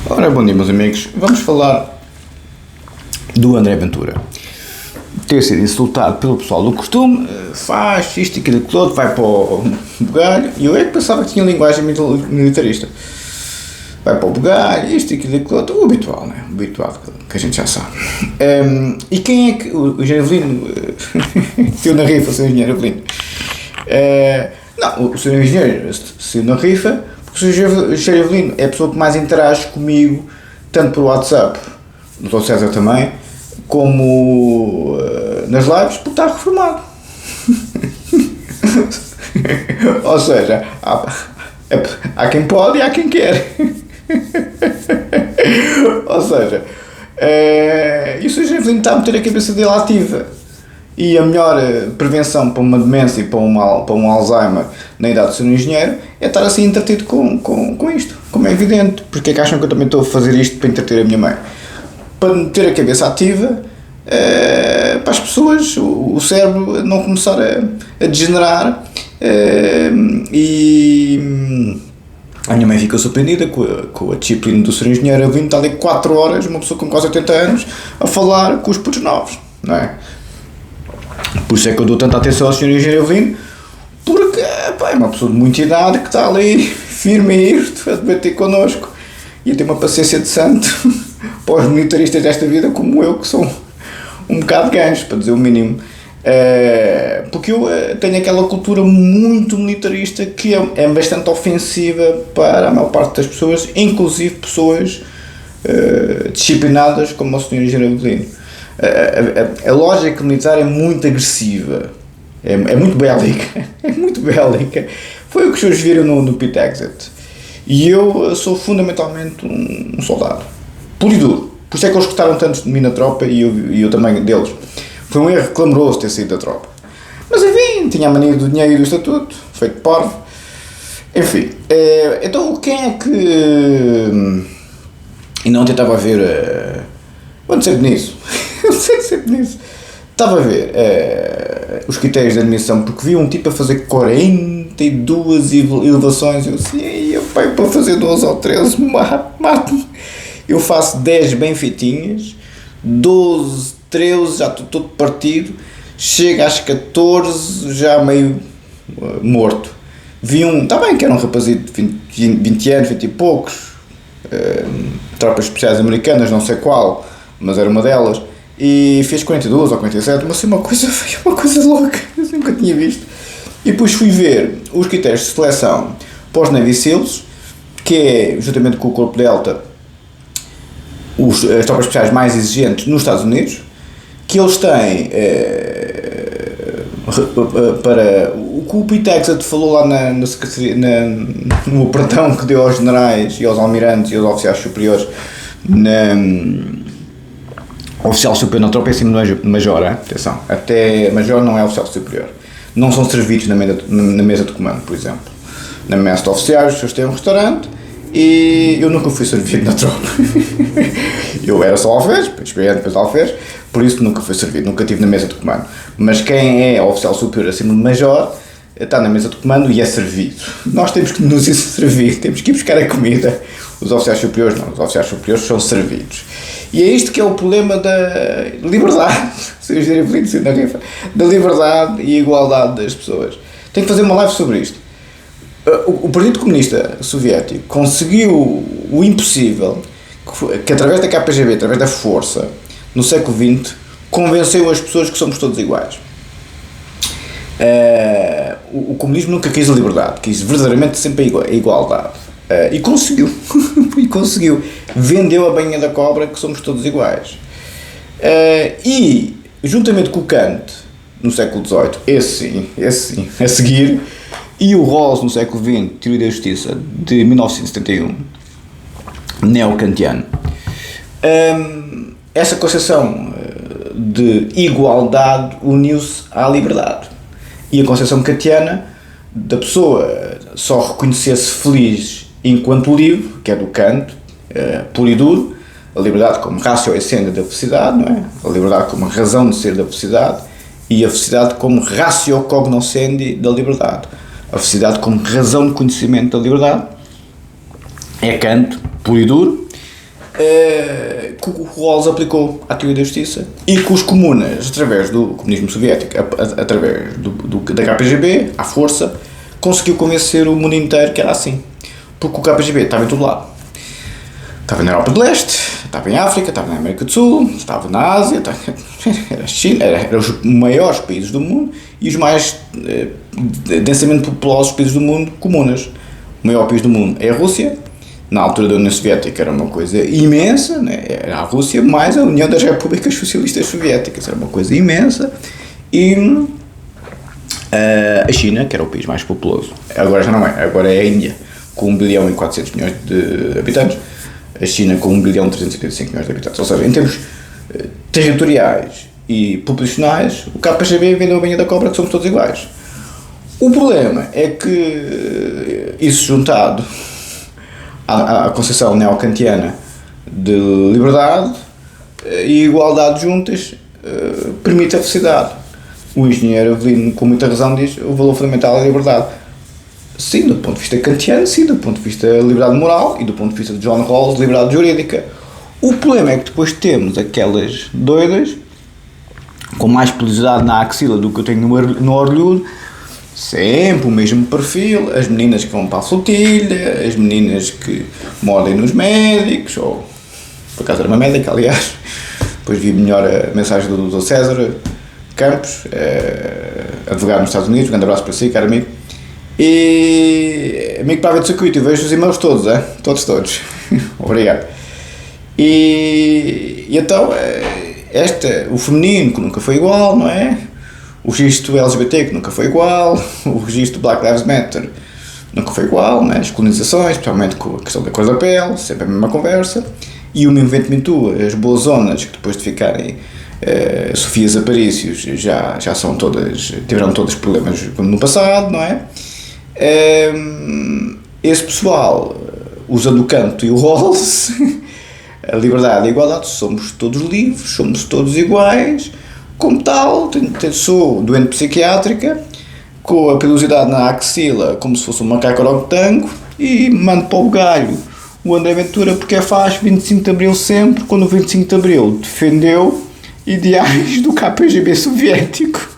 Ora, bom dia, meus amigos. Vamos falar do André Ventura. Ter sido insultado pelo pessoal do costume, faz isto, aquilo, aquilo outro, vai para o bugalho. E eu é que pensava que tinha linguagem militarista. Vai para o bugalho, isto, aquilo, aquilo outro. O habitual, né? O habitual que a gente já sabe. E quem é que. O engenheiro Avelino. Saiu na rifa, o seu engenheiro Avelino. Não, o seu engenheiro saiu na rifa. O Sr. Avelino é a pessoa que mais interage comigo, tanto por WhatsApp, o Dr. César também, como nas lives, porque está reformado. Ou seja, há quem pode e há quem quer. Ou seja, e o Sr. Avelino está a meter a cabeça dele ativa. E a melhor prevenção para uma demência e para um Alzheimer na idade de ser um engenheiro é estar assim entretido com isto, como é evidente. Porque é que acham que eu também estou a fazer isto para entreter a minha mãe? Para ter a cabeça ativa, para as pessoas, o cérebro não começar a degenerar. E a minha mãe fica surpreendida com a disciplina do ser engenheiro. Eu vim estar ali 4 horas, uma pessoa com quase 80 anos, a falar com os putos novos, não é? Por isso é que eu dou tanta atenção ao Sr. Engenheiro Avelino, porque é uma pessoa de muita idade que está ali firme e irto a debater connosco e a ter uma paciência de santo para os militaristas desta vida como eu, que sou um bocado gancho, para dizer o mínimo. Porque eu tenho aquela cultura muito militarista que é bastante ofensiva para a maior parte das pessoas, inclusive pessoas disciplinadas como o Sr. Engenheiro Avelino. A lógica militar é muito agressiva, é muito bélica, é muito bélica. Foi o que os senhores viram no Pit Exit. E eu sou fundamentalmente um soldado, puro e duro. Por isso é que eles gostaram tanto de mim na tropa e eu também deles. Foi um erro clamoroso ter saído da tropa. Mas enfim, tinha a mania do dinheiro e do estatuto, feito parvo. Enfim, então quem é que... E ontem estava a ver... Onde sempre nisso? Eu sei sempre nisso. Estava a ver os critérios de admissão, porque vi um tipo a fazer 42 elevações. Eu assim, pai, para fazer 12 ou 13, mato-me. Eu faço 10 bem feitinhas, 12, 13, já estou todo partido. Chega às 14, já meio morto. Vi está bem que era um rapazito de 20 anos, 20 e poucos, tropas especiais americanas, não sei qual, mas era uma delas, e fez 42 ou 47, mas assim, uma coisa louca, eu nunca tinha visto. E depois fui ver os critérios de seleção para os Navy SEALs, que é, juntamente com o Corpo Delta, as tropas especiais mais exigentes nos Estados Unidos, que eles têm, para o que o Pete Exet falou lá na secretaria, no apertão que deu aos generais e aos almirantes e aos oficiais superiores, oficial superior na tropa é acima de major, atenção, até major não é oficial superior, não são servidos na mesa de comando, por exemplo. Na mesa de oficiais, os senhores têm um restaurante e eu nunca fui servido na tropa. Eu era só alferes, experiente depois alferes, por isso nunca fui servido, nunca estive na mesa de comando. Mas quem é oficial superior acima de major está na mesa de comando e é servido. Nós temos que nos servir, temos que ir buscar a comida. Os oficiais superiores não, os oficiais superiores são servidos. E é isto que é o problema da liberdade, da liberdade e igualdade das pessoas. Tenho que fazer uma live sobre isto. O Partido Comunista Soviético conseguiu o impossível, que através da KGB, através da força, no século XX, convenceu as pessoas que somos todos iguais. O comunismo nunca quis a liberdade, quis verdadeiramente sempre a igualdade. E conseguiu, vendeu a bainha da cobra que somos todos iguais. E, juntamente com o Kant, no século XVIII, esse sim, a seguir, e o Rawls no século XX, Teoria da Justiça, de 1971, neo-kantiano, essa concepção de igualdade uniu-se à liberdade. E a concepção kantiana da pessoa só reconhecer-se feliz enquanto livre, que é do Kant, puro e duro, a liberdade como ratio essenda da felicidade, não é? A liberdade como razão de ser da felicidade e a felicidade como ratio cognoscendi da liberdade. A felicidade como razão de conhecimento da liberdade é Kant, puro e duro, que o Rawls aplicou à teoria da justiça e que os comunas, através do comunismo soviético, através da KGB, à força, conseguiu convencer o mundo inteiro que era assim. Porque o KGB estava em todo lado. Estava na Europa de Leste, estava em África, estava na América do Sul, estava na Ásia, era a China, eram os maiores países do mundo e os mais densamente populosos países do mundo, comunas. O maior país do mundo é a Rússia. Na altura da União Soviética era uma coisa imensa, né? Era a Rússia mais a União das Repúblicas Socialistas Soviéticas, era uma coisa imensa, e a China, que era o país mais populoso, agora já não é, agora é a Índia, com 1 bilhão e 400 milhões de habitantes, a China com 1 bilhão e 385 milhões de habitantes, ou seja, em termos territoriais e populacionais, o KGB vendeu a banha da cobra que somos todos iguais. O problema é que isso juntado à concepção neocantiana de liberdade e igualdade juntas permite a felicidade. O engenheiro Avelino, com muita razão, diz o valor fundamental é a liberdade. Sim, do ponto de vista kantiano, sim, do ponto de vista de liberdade moral e do ponto de vista de John Rawls, liberdade jurídica. O problema é que depois temos aquelas doidas com mais pelosidade na axila do que eu tenho no orelhudo, sempre o mesmo perfil, as meninas que vão para a flotilha, as meninas que mordem nos médicos, ou por acaso era uma médica, aliás, depois vi melhor a mensagem do Dr. César Campos, advogado nos Estados Unidos, um grande abraço para si, caro amigo, e amigo para a de circuito, eu vejo os e-mails todos, todos, obrigado. E então, o feminino que nunca foi igual, não é? O registro LGBT que nunca foi igual, o registro Black Lives Matter nunca foi igual, né? As colonizações, especialmente com a questão da cor da pele, sempre a mesma conversa, e o movimento Me Too, as boas zonas que depois de ficarem Sofias Aparícios já são todas, tiveram todos problemas como no passado, não é? Esse pessoal, usando o Canto e o Rawls, a liberdade e a igualdade, somos todos livres, somos todos iguais. Como tal, sou doente psiquiátrica, com a pilosidade na axila, como se fosse um macaco orangotango, e mando para o galho o André Ventura porque faz 25 de Abril sempre, quando o 25 de Abril defendeu ideais do KGB soviético,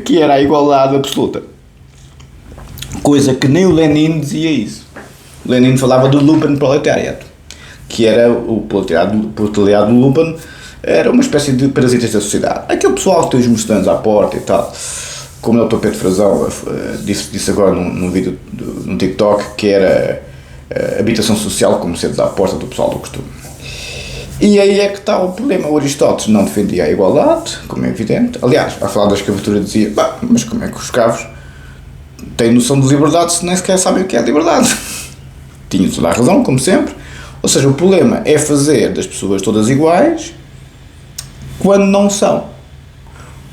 que era a igualdade absoluta. Coisa que nem o Lenin dizia isso. O Lenin falava do Lumpenproletariat, que era o proletariado do Lumpen, era uma espécie de parasitas da sociedade. Aquele pessoal que tem os mustangs à porta e tal, como o Dr. Pedro Frazão disse agora num vídeo no TikTok, que era habitação social como seres à porta do pessoal do costume. E aí é que está o problema. O Aristóteles não defendia a igualdade, como é evidente. Aliás, a falar da escravatura dizia, mas como é que os escravos têm noção de liberdade se nem sequer sabem o que é liberdade? Tinha toda a razão, como sempre. Ou seja, o problema é fazer das pessoas todas iguais quando não são.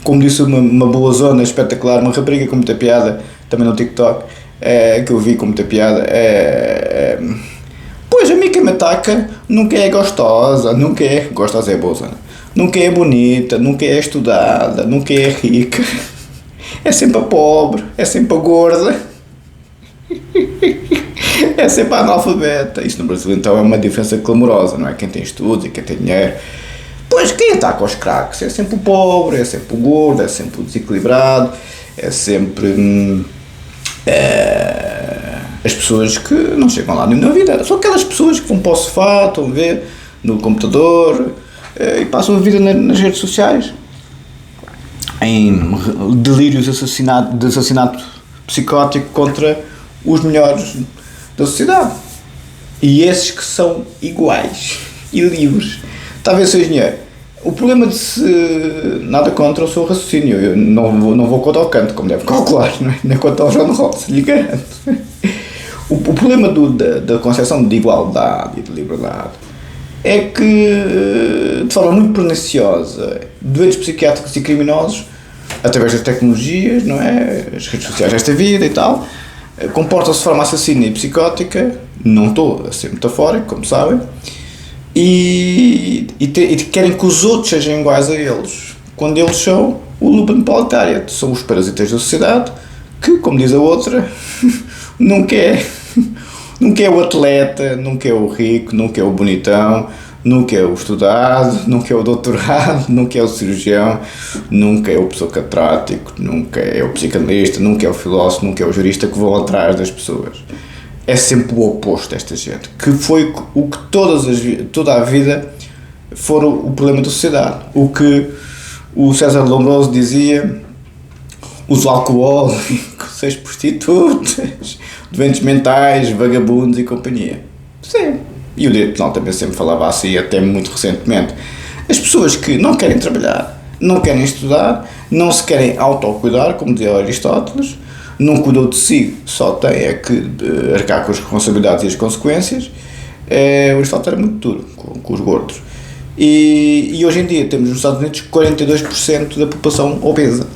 Como disse uma boa zona espetacular, uma rapariga com muita piada, também no TikTok, que eu vi com muita piada, pois a mim que me ataca nunca é gostosa, gostosa é boa zona, nunca é bonita, nunca é estudada, nunca é rica, é sempre a pobre, é sempre a gorda, é sempre a analfabeta. Isso no Brasil então é uma diferença clamorosa, não é? Quem tem estudos e quem tem dinheiro. Pois quem ataca aos craques é sempre o pobre, é sempre o gordo, é sempre o desequilibrado, é sempre as pessoas que não chegam lá nenhuma vida. São aquelas pessoas que vão para o sofá, estão a ver no computador e passam a vida nas redes sociais em delírios de assassinato psicótico contra os melhores da sociedade. E esses que são iguais e livres. Talvez seja dinheiro. O problema de se nada contra o seu raciocínio, eu não vou contra o Canto, como deve calcular, não é? Nem contra o John Rawls, lhe garanto. O problema da concepção de igualdade e de liberdade é que, de forma muito perniciosa, doentes psiquiátricos e criminosos, através das tecnologias, não é? As redes sociais desta vida e tal, comportam-se de forma assassina e psicótica, não estou a ser metafórico, como sabem, e querem que os outros sejam iguais a eles, quando eles são o Lumpenproletariat, são os parasitas da sociedade, que, como diz a outra, nunca Nunca é o atleta, nunca é o rico, nunca é o bonitão, nunca é o estudado, nunca é o doutorado, nunca é o cirurgião, nunca é o psicotrático, nunca é o psicanalista, nunca é o filósofo, nunca é o jurista que vão atrás das pessoas. É sempre o oposto desta gente, que foi o que toda a vida foram o problema da sociedade. O que o César Lombroso dizia: os alcoólicos, as prostitutas, doentes mentais, vagabundos e companhia. Sim. E o direito penal também sempre falava assim, até muito recentemente. As pessoas que não querem trabalhar, não querem estudar, não se querem autocuidar, como dizia Aristóteles, não cuidou de si, só tem é que arcar com as responsabilidades e as consequências. O Aristóteles era muito duro com os gordos. E hoje em dia temos nos Estados Unidos 42% da população obesa.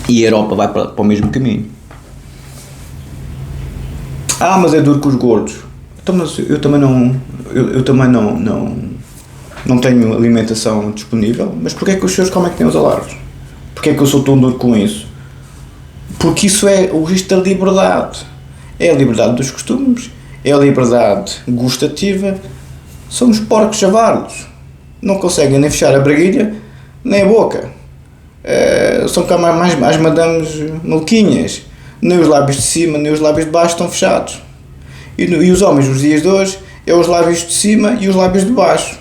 E a Europa vai para o mesmo caminho. Mas é duro com os gordos. Então, mas eu também não tenho alimentação disponível. Mas porquê é que os senhores comem que nem os alarves? Porquê é que eu sou tão duro com isso? Porque isso é o risco da liberdade. É a liberdade dos costumes, é a liberdade gustativa. São os porcos chavalos. Não conseguem nem fechar a braguilha, nem a boca. São cá mais madames maluquinhas. Nem os lábios de cima, nem os lábios de baixo estão fechados. E os homens, nos dias de hoje, é os lábios de cima e os lábios de baixo.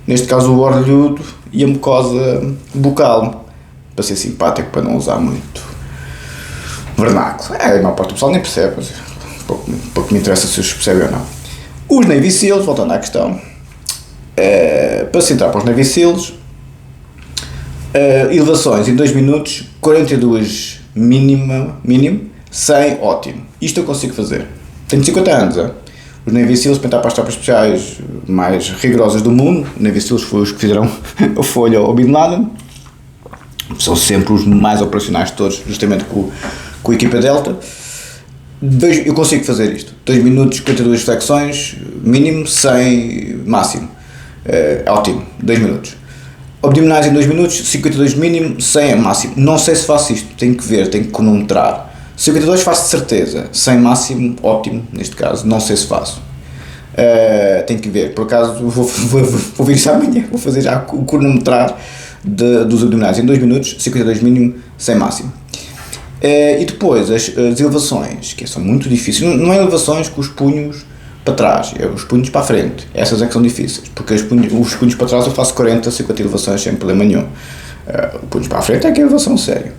Neste caso, o orelhudo e a mucosa bucal. Para ser simpático, para não usar muito vernáculo. A maior parte do pessoal nem percebe. Pouco me interessa se os percebem ou não. Os Navy Seals, voltando à questão, para se entrar para os Navy Seals, elevações em 2 minutos, 42 mínimo, 100 ótimo. Isto eu consigo fazer. Tenho 50 anos. Os Navy Seals, para entrar para as tropas especiais mais rigorosas do mundo, os Navy Seals foram os que fizeram a folha ao Bin Laden, são sempre os mais operacionais de todos, justamente com a equipa Delta. Eu consigo fazer isto. 2 minutos, 42 flexões, mínimo, 100 máximo. Ótimo, 2 minutos. Abdominais em 2 minutos, 52 mínimo, 100 máximo. Não sei se faço isto, tenho que ver, tenho que cronometrar. 52 faço de certeza, 100 máximo, ótimo, neste caso, não sei se faço. Tenho que ver, por acaso vou ver isso amanhã, vou fazer já o cronometrar dos abdominais em 2 minutos, 52 mínimo, 100 máximo. E depois as elevações, que são muito difíceis, não é elevações com os punhos para trás, é os punhos para a frente, essas é que são difíceis, porque os punhos para trás eu faço 40, 50 elevações sem problema nenhum. Os punhos para a frente é que é elevação sério.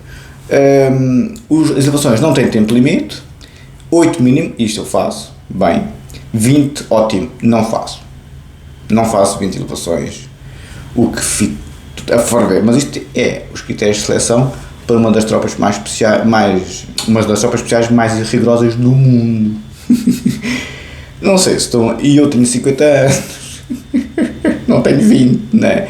As elevações não têm tempo limite, 8 mínimo, isto eu faço, bem, 20 ótimo, não faço 20 elevações, o que fico a ferver, mas isto é os critérios de seleção para uma das tropas mais especiais mais rigorosas do mundo. Não sei se estão, e eu tenho 50 anos, não tenho 20, né?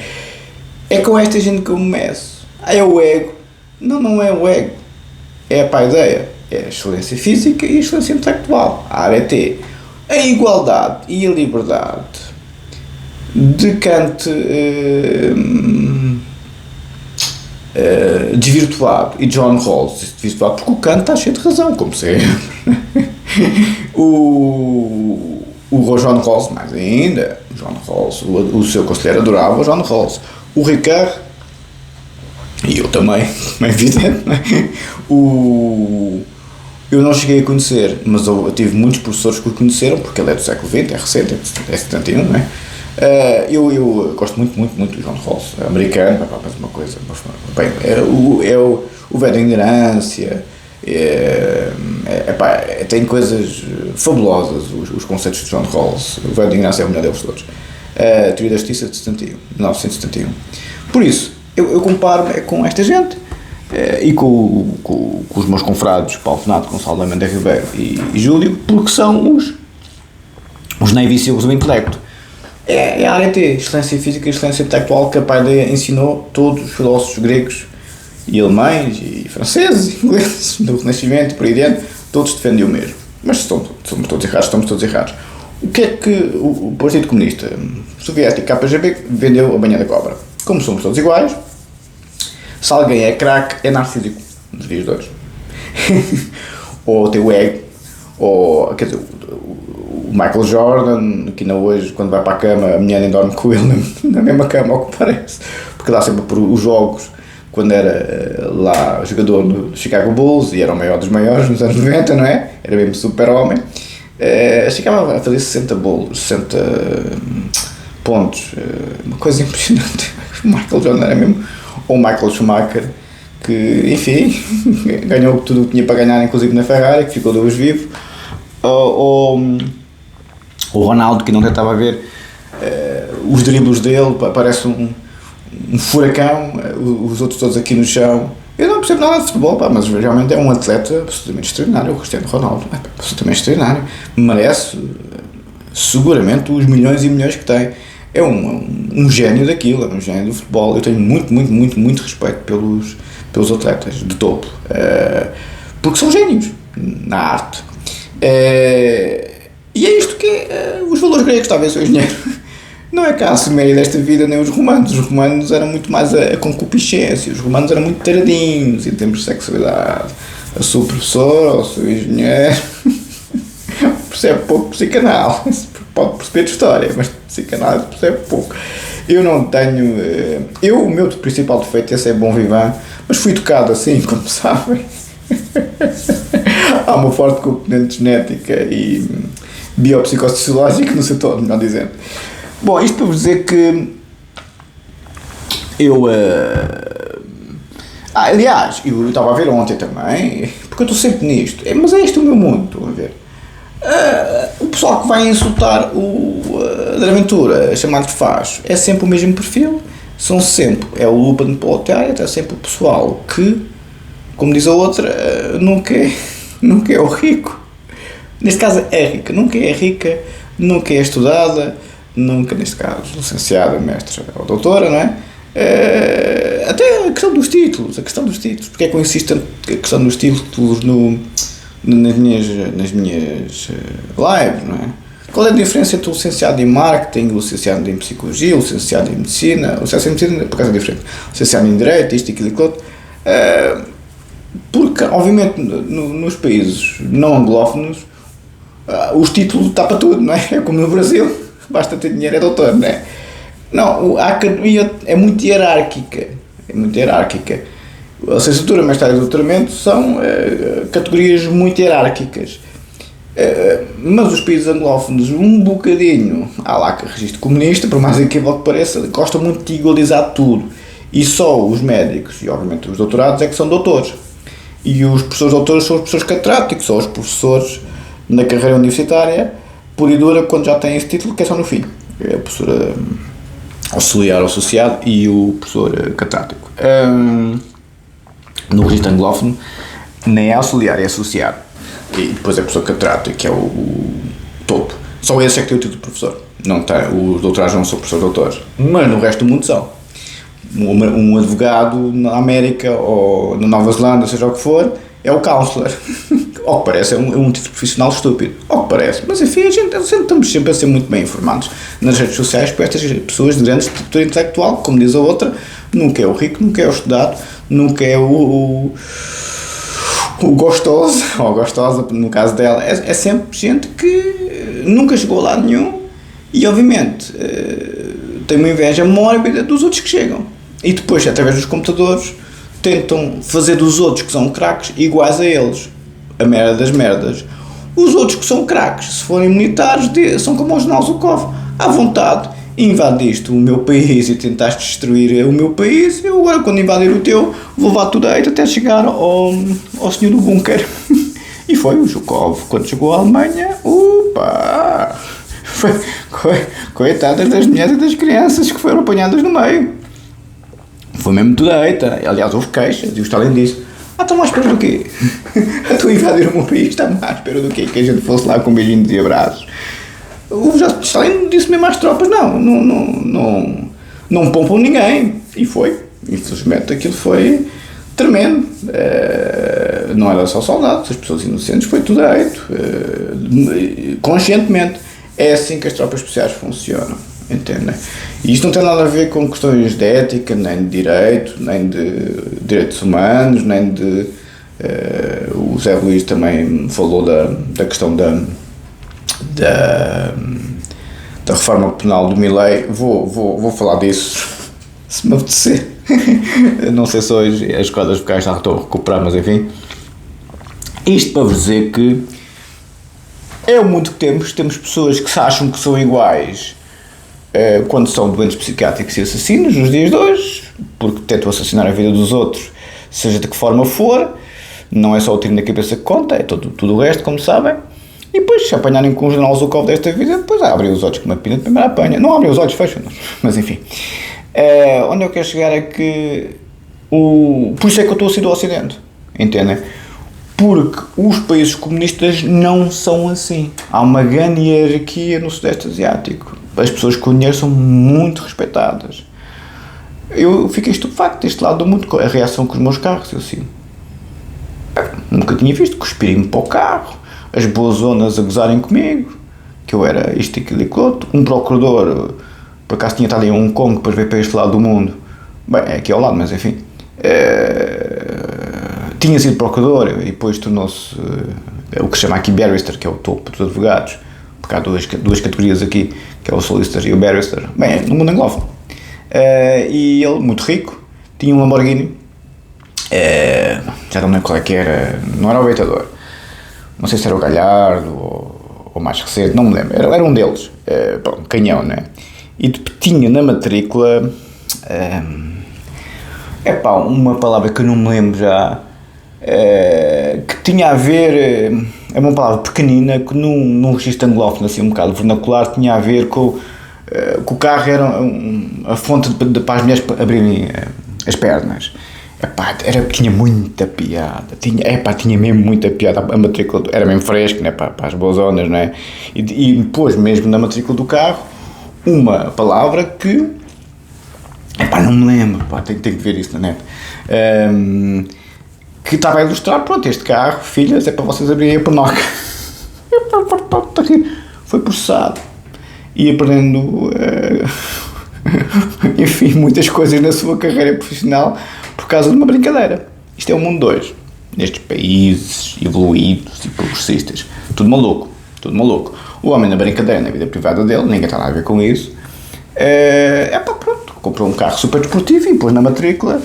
É com esta gente que eu começo. É o ego. Não é o ego, é a ideia, é a excelência física e a excelência intelectual, a ARET. A igualdade e a liberdade de Kant desvirtuado e John Rawls desvirtuado, porque o Kant está cheio de razão, como sempre. o John Rawls, mais ainda, John Rawls, o seu conselheiro adorava o John Rawls. O Ricard, e eu também, é evidente, não é? Eu não cheguei a conhecer, mas eu tive muitos professores que o conheceram, porque ele é do século XX, é recente, é 71, não é? Eu gosto muito do John Rawls, americano, mas uma coisa, bem, o velho da ignorância, tem coisas fabulosas, os conceitos de John Rawls. O velho da ignorância é o melhor deles todos. A teoria da justiça de 1971. Por isso, eu comparo com esta gente e com os meus confrados Paulo Fernando, Gonçalo Mendes Ribeiro e Júlio, porque são os Navy Seals do intelecto. É a ARET, excelência física e excelência intelectual, que a Paideia ensinou todos os filósofos gregos e alemães e franceses e ingleses do Renascimento, por aí dentro, todos defendem o mesmo. Mas somos todos errados. O que é que o Partido Comunista Soviético, KGB, vendeu a banha da cobra? Como somos todos iguais, se alguém é craque, é narcísico, nos dias de hoje. Ou tem o ego, ou, quer dizer, o Michael Jordan, que ainda hoje, quando vai para a cama, a mulher nem dorme com ele na mesma cama, ao que parece, porque dá sempre por os jogos, quando era lá jogador do Chicago Bulls, e era o maior dos maiores nos anos 90, não é? Era mesmo super-homem, chegava a fazer 60 bolos, 60 pontos, uma coisa impressionante. O Michael Jordan era mesmo, ou o Michael Schumacher, que, enfim, ganhou tudo o que tinha para ganhar, inclusive na Ferrari, que ficou Deus vivo, ou o Ronaldo, que não tentava ver os dribles dele, parece um furacão, os outros todos aqui no chão. Eu não percebo nada de futebol, mas realmente é um atleta absolutamente extraordinário, o Cristiano Ronaldo, absolutamente extraordinário, merece seguramente os milhões e milhões que tem. É um gênio daquilo, é um gênio do futebol. Eu tenho muito respeito pelos atletas de topo, porque são génios na arte. E é isto que os valores gregos, talvez seja o dinheiro. Não é cá a Suméria desta vida, nem os romanos. Os romanos eram muito mais a concupiscência, os romanos eram muito taradinhos em termos de sexualidade. Eu sou professor, ou sou engenheiro, percebe pouco de psicanálise, pode perceber de história, mas de psicanálise percebe pouco. Eu não tenho. O meu principal defeito é ser bom vivant, mas fui tocado assim, como sabem. Há uma forte componente genética e biopsicossociológica no setor, melhor dizendo. Bom, isto para vos dizer que eu. Aliás, eu estava a ver ontem também, porque eu estou sempre nisto, mas é isto o meu mundo, estão a ver. O pessoal que vai insultar o André Ventura, chamar-lhe de facho, é sempre o mesmo perfil, são sempre, é o lupa de proletário, é sempre o pessoal que, como diz a outra, nunca é o rico, neste caso é rica, nunca é estudada, nunca, neste caso, licenciada, mestra ou doutora, não é? Até a questão dos títulos, porque é que eu insisto tanto a questão dos títulos nas minhas lives, não é? Qual é a diferença entre o licenciado em marketing, o licenciado em psicologia, o licenciado em medicina? O licenciado em medicina, por acaso, é diferente. O licenciado em direito, isto, aquilo, aquilo outro. Porque, obviamente, nos países não anglófonos, os títulos está para tudo, não é? É como no Brasil, basta ter dinheiro, é doutor, não é? Não, a academia é muito hierárquica. A licenciatura, mestrado e doutoramento são categorias muito hierárquicas. Mas os países anglófonos, um bocadinho, há lá que registro comunista, por mais equívoco que pareça, gostam muito de igualizar tudo. E só os médicos e, obviamente, os doutorados é que são doutores. E os professores doutores são os professores catedráticos, são os professores na carreira universitária, pura e dura, quando já têm esse título, que é só no fim. É a professora auxiliar ou associado e o professor catedrático. No registro anglófono, nem é auxiliar, é associado. E depois é professor catedrático, que é o topo. Só esse é que tem o título de professor. Não tem, os doutorados não são professores doutores. Mas no resto do mundo são. Um advogado na América ou na Nova Zelândia, seja o que for, é o counselor. Ao que parece, é um título profissional estúpido. Ao que parece. Mas enfim, estamos sempre a ser muito bem informados nas redes sociais por estas pessoas de grande estrutura intelectual, como diz a outra, nunca é o rico, nunca é o estudado, nunca é o gostoso, ou gostosa, no caso dela, é sempre gente que nunca chegou a lado nenhum e, obviamente, tem uma inveja mórbida dos outros que chegam. E depois, através dos computadores, tentam fazer dos outros que são craques iguais a eles. A merda das merdas. Os outros que são craques, se forem militares, são como os Nausukov. À vontade, invadiste o meu país e tentaste destruir o meu país, eu agora, quando invadir o teu, vou levar tudo aí até chegar ao senhor do bunker. E foi o Zhukov, quando chegou à Alemanha, coitadas das mulheres e das crianças que foram apanhadas no meio. Foi mesmo tudo a eita. Aliás, houve queixas, e o Stalin disse: estão à espera do quê? Estou a invadir o meu país, estão à espera do quê? Que a gente fosse lá com beijinhos e abraços. O Stalin disse mesmo às tropas: não poupam ninguém. E foi. Infelizmente aquilo foi tremendo. Não era só soldados, as pessoas inocentes, foi tudo a eito. Conscientemente. É assim que as tropas especiais funcionam. Entendem? E isto não tem nada a ver com questões de ética, nem de direito, nem de direitos humanos, nem de O Zé Luís também falou da questão da reforma penal do Milei. Vou falar disso se me apetecer. Não sei se hoje as cordas vocais já estão a recuperar, mas enfim. Isto para vos dizer que é o mundo que temos pessoas que se acham que são iguais quando são doentes psiquiátricos e assassinos nos dias de hoje, porque tentam assassinar a vida dos outros, seja de que forma for. Não é só o tiro na cabeça que conta, é tudo o resto, como sabem. E depois, se apanharem com um jornal Zukov desta vida, depois abrem os olhos com uma pina de primeira apanha. Não abrem os olhos, fecham-nos. Mas enfim. Onde eu quero chegar é que por isso é que eu estou a sair do Ocidente. Entendem? Porque os países comunistas não são assim. Há uma grande hierarquia no Sudeste Asiático. As pessoas com dinheiro são muito respeitadas. Eu fiquei estupefacto deste lado do mundo, a reação com os meus carros. Eu assim, nunca tinha visto cuspirem-me para o carro, as boas zonas a gozarem comigo, que eu era isto, aquilo e aquilo outro. Um procurador, por acaso tinha estado em Hong Kong, depois veio para este lado do mundo. Bem, é aqui ao lado, mas enfim. Tinha sido procurador e depois tornou-se o que se chama aqui barrister, que é o topo dos advogados, porque há duas categorias aqui, que é o solicitor e o barrister, bem, no mundo anglófono. E ele, muito rico, tinha um Lamborghini, já não lembro qual é que era, não era o Beitador, não sei se era o Gallardo ou mais recente, não me lembro, era um deles, um canhão, né? E tinha na matrícula, uma palavra que eu não me lembro já, que tinha a ver, é uma palavra pequenina que num registro anglófono, assim um bocado vernacular, tinha a ver com que o carro era a fonte para as mulheres abrirem as pernas. Tinha muita piada, tinha mesmo muita piada, a matrícula era mesmo fresca, né, para as boas zonas, né? E depois mesmo na matrícula do carro uma palavra que não me lembro, tenho que ver isso na net, que estava a ilustrar, pronto, este carro, filhas, é para vocês abrirem a panoca. Foi processado, ia perdendo enfim, muitas coisas na sua carreira profissional por causa de uma brincadeira. Isto é o mundo de hoje, nestes países evoluídos e progressistas, tudo maluco. O homem na brincadeira, na vida privada dele, ninguém está nada a ver com isso. Pronto, comprou um carro super desportivo e pôs na matrícula.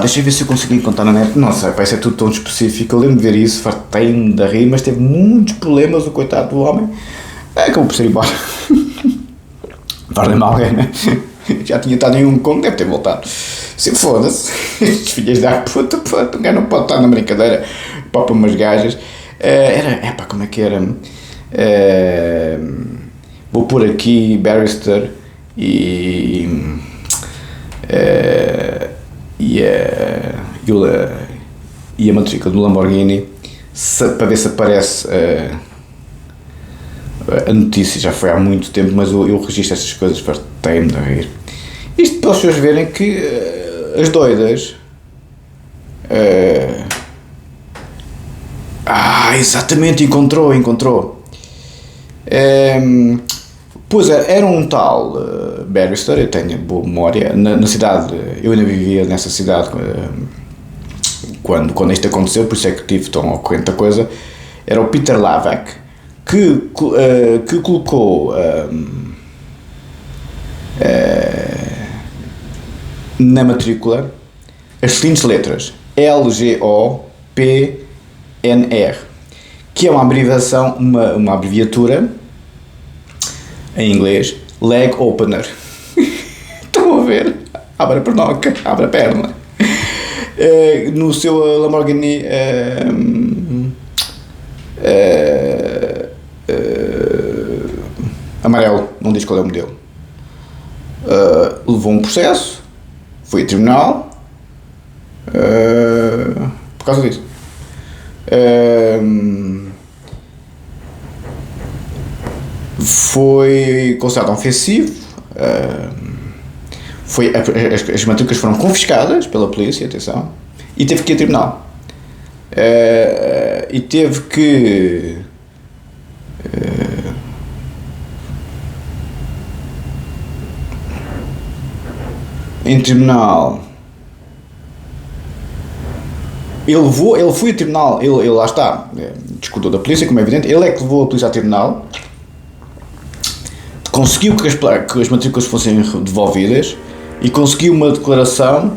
Deixa eu ver se eu consigo encontrar na net. Nossa, isso é tudo tão específico. Eu lembro de ver isso, fartei-me de rir, mas teve muitos problemas, o coitado do homem. Acabou por ser embora. Faz-lhe mal, né? Já tinha estado em Hong Kong, deve ter voltado. Se foda-se, estes filhos da puta, o gajo não pode estar na brincadeira para umas gajas. Como é que era? Vou pôr aqui barrister e a matrícula do Lamborghini para ver se aparece a notícia. Já foi há muito tempo, mas eu registro essas coisas para ter-me de rir. Isto para os senhores verem que as doidas exatamente, encontrou. Pois era um tal barrister, eu tenho boa memória, na cidade, eu ainda vivia nessa cidade quando isto aconteceu, por isso é que tive tão ao corrente da coisa. Era o Peter Lavak, que colocou na matrícula as seguintes letras: LGOPNR, que é uma abreviação, uma abreviatura em inglês, leg opener. Estão a ver? Abre a pernoca, abre a perna. No seu Lamborghini amarelo, não diz qual é o modelo. Levou um processo, foi a tribunal por causa disso. Foi considerado ofensivo, as matrículas foram confiscadas pela polícia, atenção, e teve que ir a tribunal. E teve que em tribunal Ele foi a tribunal, ele lá está, discutiu da polícia, como é evidente, ele é que levou a polícia a tribunal, conseguiu que as matrículas fossem devolvidas e conseguiu uma declaração,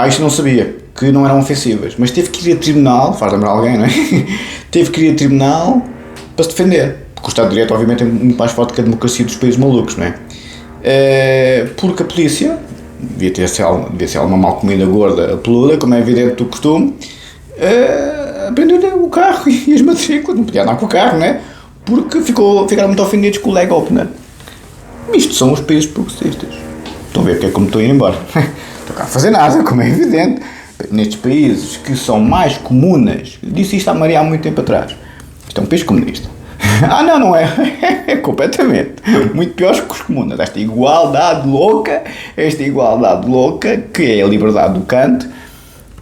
isto não sabia, que não eram ofensivas, mas teve que ir a tribunal, faz lembrar alguém, não é? Teve que ir a tribunal para se defender, porque o Estado de Direito obviamente é muito mais forte que a democracia dos países malucos, não é? Porque a polícia, devia ser uma mal comida gorda, peluda, como é evidente do costume, prendeu o carro e as matrículas, não podia andar com o carro, não é? Porque ficaram muito ofendidos com o leg opener. Isto são os países progressistas. Estão a ver porque é como estou a ir embora. Estou cá a fazer nada, como é evidente. Nestes países que são mais comunas, disse isto à Maria há muito tempo atrás, isto é um país comunista. Não é. É completamente. Muito pior que os comunas. Esta igualdade louca, que é a liberdade do Kant,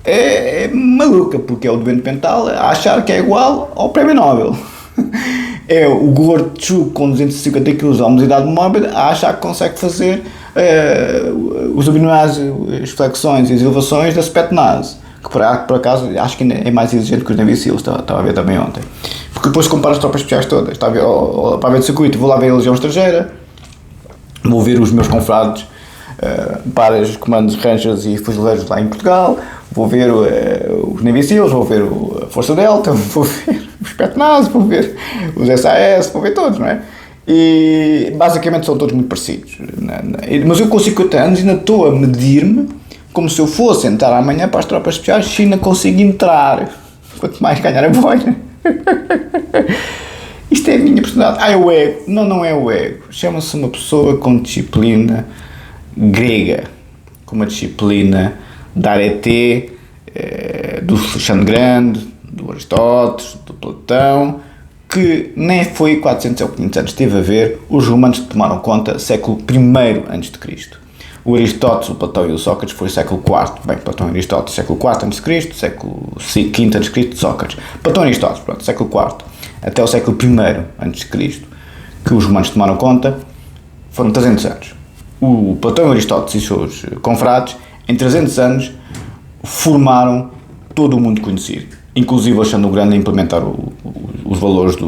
é maluca, porque é o doente mental a achar que é igual ao prémio Nobel. É o gordo tchuco com 250 kg de obesidade mórbida a achar que consegue fazer os abdominais, as flexões e as elevações da Spetnaz, que por acaso acho que é mais exigente que os Navy Seals, estava a ver também ontem. Porque depois comparo as tropas especiais todas, está a ver, para ver de circuito, vou lá ver a Legião Estrangeira, vou ver os meus confrades para os comandos Rangers e Fuzileiros lá em Portugal, vou ver os Navy Seals, vou ver a Força Delta, vou ver os Spetsnaz, vou ver os SAS, vou ver todos, não é? E basicamente são todos muito parecidos. Mas eu com 50 anos ainda estou a medir-me como se eu fosse entrar amanhã para as tropas especiais, se ainda consigo entrar, quanto mais ganhar a boina. Isto é a minha personalidade. É o ego. Não é o ego. Chama-se uma pessoa com disciplina grega, com uma disciplina da Arete, do Alexandre Grande, do Aristóteles, do Platão, que nem foi 400 ou 500 anos teve a ver os romanos que tomaram conta século I a.C. O Aristóteles, o Platão e o Sócrates foi século IV. Bem, Platão e Aristóteles, século IV a.C., século V a.C., Sócrates. Platão e Aristóteles, pronto, século IV até o século I a.C., que os romanos tomaram conta, foram 300 anos. O Platão e Aristóteles e os seus confrades, em 300 anos, formaram todo o mundo conhecido, inclusive Alexandre o Grande a implementar os valores de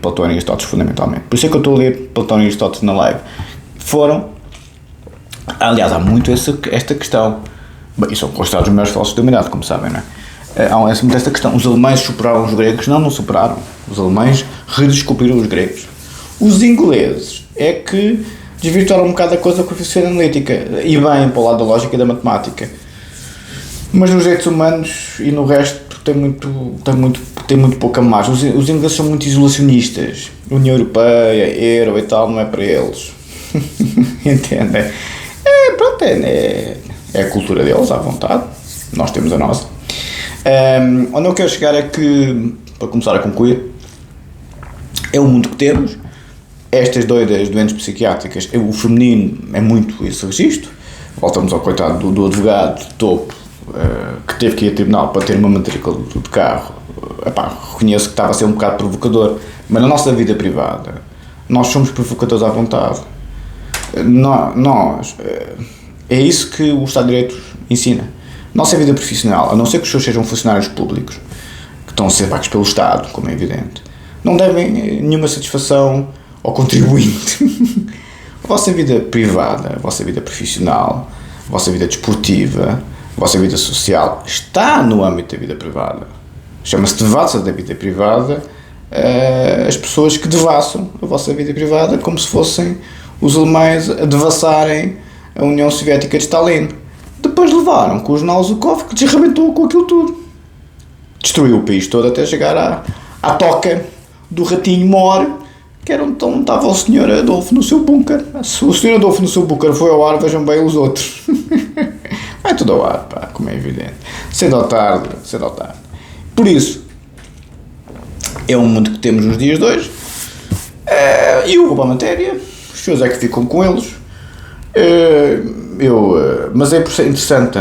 Platão e Aristóteles fundamentalmente. Por isso é que eu estou a ler Platão e Aristóteles na live. Aliás, há muito esta questão, bem, são considerados os maiores filósofos da humanidade, como sabem, não é? Há muito esta questão, os alemães superaram os gregos? Não superaram. Os alemães redescobriram os gregos. Os ingleses é que desvirtuaram um bocado a coisa com a filosofia analítica, e bem para o lado da lógica e da matemática. Mas nos direitos humanos e no resto tem muito pouca margem. Os ingleses são muito isolacionistas. União Europeia, Euro e tal, não é para eles. Entendem? É a cultura deles, à vontade. Nós temos a nossa. Onde eu quero chegar é que, para começar a concluir, é o mundo que temos. Estas doentes psiquiátricas, o feminino é muito esse registro. Voltamos ao coitado do advogado de topo, que teve que ir a tribunal para ter uma matrícula de carro. Reconheço que estava a ser um bocado provocador, mas na nossa vida privada nós somos provocadores à vontade. É isso que o Estado de Direito ensina. Nossa vida profissional, a não ser que os senhores sejam funcionários públicos, que estão a ser pagos pelo Estado, como é evidente, não devem nenhuma satisfação ao contribuinte. A vossa vida privada, a vossa vida profissional, a vossa vida desportiva, a vossa vida social está no âmbito da vida privada. Chama-se devassa da vida privada as pessoas que devassam a vossa vida privada como se fossem os alemães a devassarem a União Soviética de Stalin. Depois levaram com os Nausukov, que desarrebentou com aquilo tudo. Destruiu o país todo até chegar à toca do ratinho Mor, que era onde estava o Sr. Adolfo no seu bunker. Se o Sr. Adolfo no seu bunker foi ao ar, vejam bem os outros. Vai tudo ao ar, pá, como é evidente. Cedo ou tarde. Por isso, é um mundo que temos nos dias de hoje. E eu vou para a matéria. Os senhores é que ficam com eles. Mas é por ser interessante.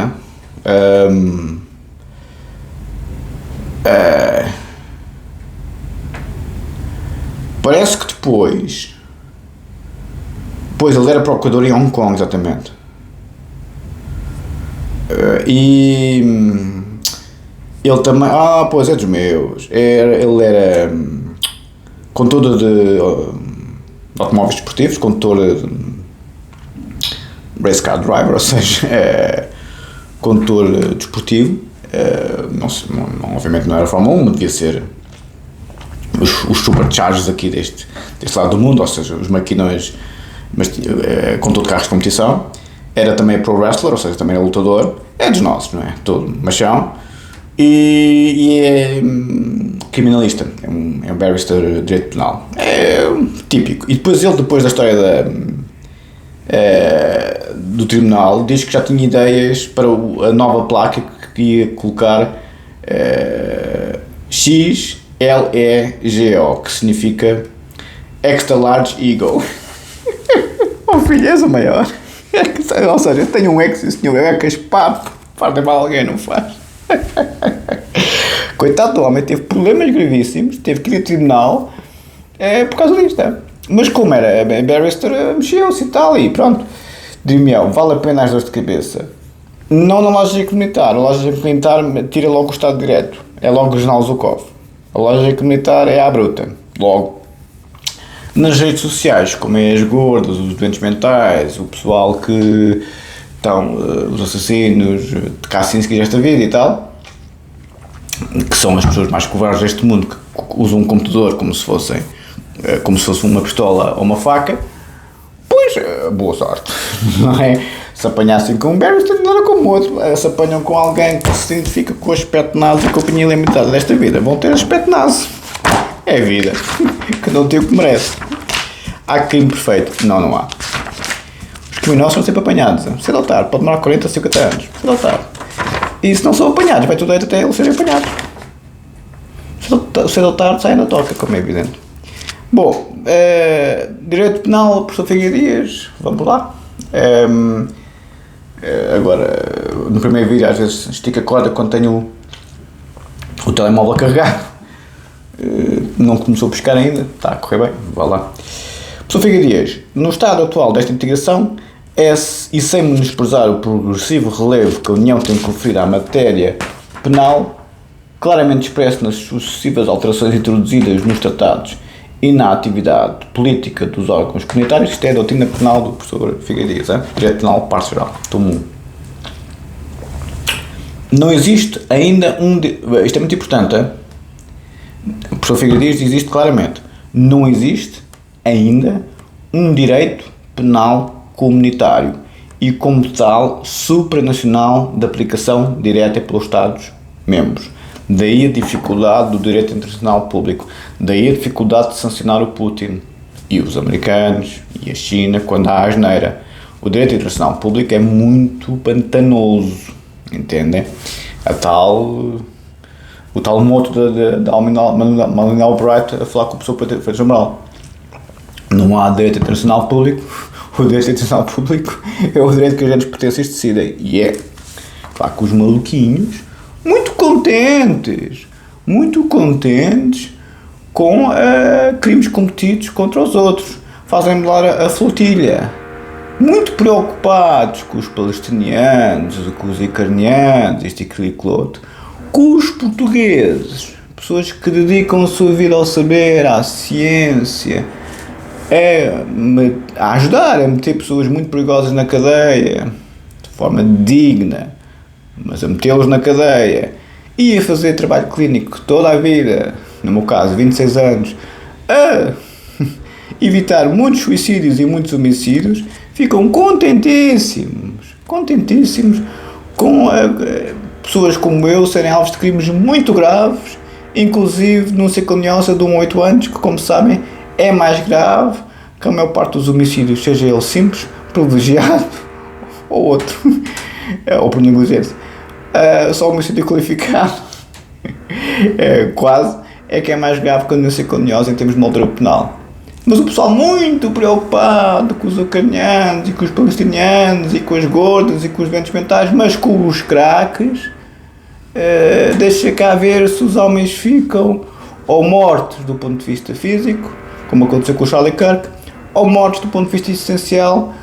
Parece que depois ele era procurador em Hong Kong, exatamente. Ele também, pois é dos meus, ele era condutor de automóveis desportivos, condutor de race car driver, ou seja, condutor desportivo, obviamente não era Fórmula 1, devia ser os superchargers aqui deste lado do mundo, ou seja, os maquinões, mas condutor de carros de competição. Era também pro wrestler, ou seja, também é lutador, é dos nossos, não é? Todo machão. E é criminalista, é um barrister de direito penal. É típico. E depois ele, depois da história do tribunal, diz que já tinha ideias para a nova placa que ia colocar XLEGO, que significa Extra Large Ego. Oh filho, és o maior. Ou seja, eu tenho um ex, senhor, é que faz de mal alguém, não faz? Coitado do homem, teve problemas gravíssimos, teve que ir ao tribunal por causa disto. Mas como era barrister, mexeu-se e tal, e pronto. Digo-me, vale a pena as dores de cabeça. Não na lógica militar, a lógica militar tira logo o Estado direto, é logo o General Zukov. A lógica militar é à bruta, logo. Nas redes sociais, como é as gordas, os doentes mentais, o pessoal que estão, os assassinos de Kaczynski desta vida e tal, que são as pessoas mais covardes deste mundo, que usam um computador como se fosse uma pistola ou uma faca, pois, boa sorte, não é? Se apanhassem com um barrister, não era como outro, se apanham com alguém que se identifica com o aspecto nazi e com a opinião limitada desta vida, vão ter aspecto nazi. É a vida, cada um tem o que merece. Há crime perfeito? Não há. Os criminosos são sempre apanhados, cedo ou tarde, pode demorar 40 ou 50 anos, cedo ou tarde. E se não são apanhados, vai tudo até eles serem apanhados. Cedo ou tarde saem da toca, como é evidente. Bom, direito penal, professor Figueiredo, vamos lá. Agora, no primeiro vídeo às vezes estica a corda quando tenho o telemóvel carregado. Não começou a pescar ainda, está a correr bem, vá lá. Professor Figueiredo, no estado atual desta integração, e sem menosprezar o progressivo relevo que a União tem conferido à matéria penal, claramente expresso nas sucessivas alterações introduzidas nos tratados e na atividade política dos órgãos comunitários, isto é a doutrina penal do professor Figueiredo, Direito Penal, parte geral, tomo 1. Não existe ainda isto é muito importante, o professor Figueiredo diz isto claramente, não existe ainda um direito penal comunitário e, como tal, supranacional de aplicação direta pelos Estados-membros. Daí a dificuldade do direito internacional público, daí a dificuldade de sancionar o Putin e os americanos e a China quando há asneira. O direito internacional público é muito pantanoso, entendem? O tal moto da Madeleine Albright a falar com o professor Pedro Amaral. Não há direito internacional público, o direito internacional público é o direito que as grandes potências decidem. E é claro que os maluquinhos, muito contentes com crimes cometidos contra os outros, fazem melar a flotilha. Muito preocupados com os palestinianos, com os ucranianos, isto e aquilo outro, com os portugueses, pessoas que dedicam a sua vida ao saber, à ciência, a ajudar a meter pessoas muito perigosas na cadeia, de forma digna, mas a metê-los na cadeia e a fazer trabalho clínico toda a vida, no meu caso 26 anos, a evitar muitos suicídios e muitos homicídios, ficam contentíssimos com pessoas como eu serem alvos de crimes muito graves, inclusive denúncia caluniosa de 8 anos, que, como sabem, é mais grave que a maior parte dos homicídios, seja ele simples, privilegiado ou outro, ou por negligência. Só o homicídio qualificado quase é que é mais grave que a denúncia caluniosa em termos de moldura penal. Mas o pessoal muito preocupado com os ucranianos e com os palestinianos e com as gordas e com os doentes mentais, mas com os craques, deixa cá ver se os homens ficam ou mortos do ponto de vista físico, como aconteceu com o Charlie Kirk, ou mortos do ponto de vista essencial,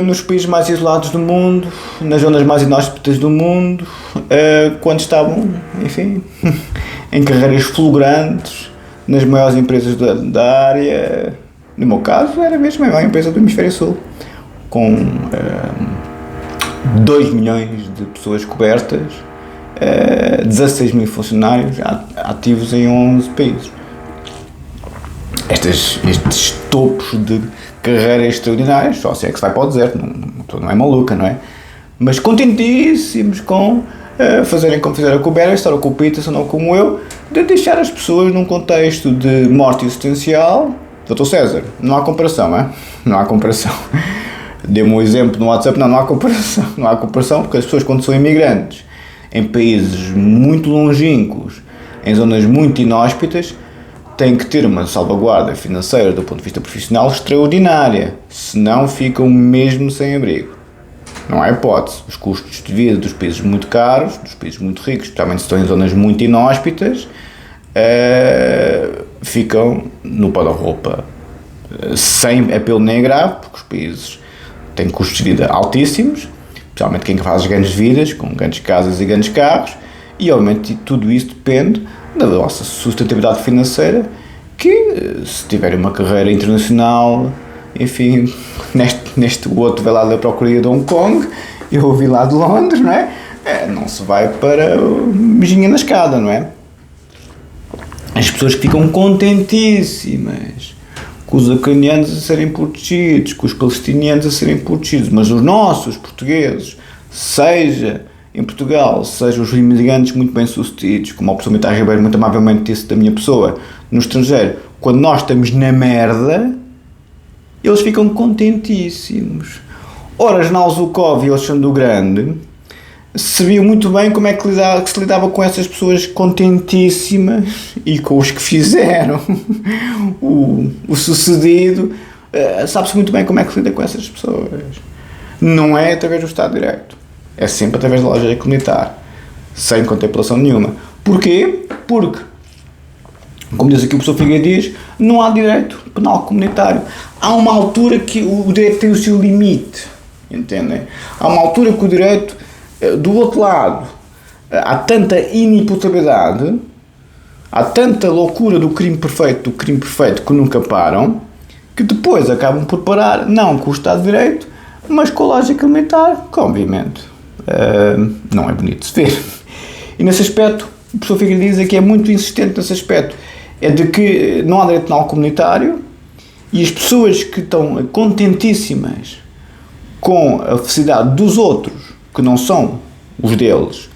nos países mais isolados do mundo, nas zonas mais inóspitas do mundo, quando estavam, enfim, em carreiras fulgurantes, nas maiores empresas da área. No meu caso, era mesmo a maior empresa do Hemisfério Sul, com 2 milhões de pessoas cobertas, 16 mil funcionários ativos em 11 países. Estes topos de carreiras extraordinárias, só se é que se vai para o deserto, não é maluca, não é? Mas contentíssimos com fazerem como fizeram com o Berestar ou com o Peterson ou como eu, de deixar as pessoas num contexto de morte existencial. Dr. César, não há comparação, é? Não há comparação. Dê-me um exemplo no WhatsApp, não há comparação. Não há comparação porque as pessoas, quando são imigrantes em países muito longínquos, em zonas muito inóspitas, têm que ter uma salvaguarda financeira do ponto de vista profissional extraordinária, senão ficam mesmo sem abrigo. Não há hipótese. Os custos de vida dos países muito caros, dos países muito ricos, especialmente se estão em zonas muito inóspitas, ficam no pó da roupa, sem apelo nem agravo, porque os países têm custos de vida altíssimos, especialmente quem faz grandes vidas, com grandes casas e grandes carros, e obviamente tudo isso depende da vossa sustentabilidade financeira, que se tiverem uma carreira internacional, enfim, neste outro vai lá da procuraria de Hong Kong, eu ouvi lá de Londres, não é? Não se vai para beijinha na escada, não é? As pessoas que ficam contentíssimas com os ucranianos a serem protegidos, com os palestinianos a serem protegidos, mas os nossos portugueses, seja em Portugal, seja os imigrantes muito bem sucedidos, como o professor Mitar Ribeiro muito amavelmente disse da minha pessoa, no estrangeiro, quando nós estamos na merda, eles ficam contentíssimos. Ora, General Zhukov e Alexandre o Grande sabiam muito bem como é que se lidava com essas pessoas contentíssimas e com os que fizeram o sucedido. Sabe-se muito bem como é que se lida com essas pessoas. Não é através do Estado de Direito. É sempre através da lógica militar. Sem contemplação nenhuma. Porquê? Porque, como diz aqui o professor Figueiredo Dias, não há direito penal comunitário. Há uma altura que o direito tem o seu limite. Entendem? Há uma altura que o direito, do outro lado, há tanta inimputabilidade, há tanta loucura do crime perfeito que nunca param, que depois acabam por parar, não com o Estado de Direito, mas com a lógica militar, que obviamente não é bonito de se ver. E nesse aspecto, o professor Figueiredo diz que é muito insistente nesse aspecto, é de que não há direito penal comunitário e as pessoas que estão contentíssimas com a felicidade dos outros, que não são os deles,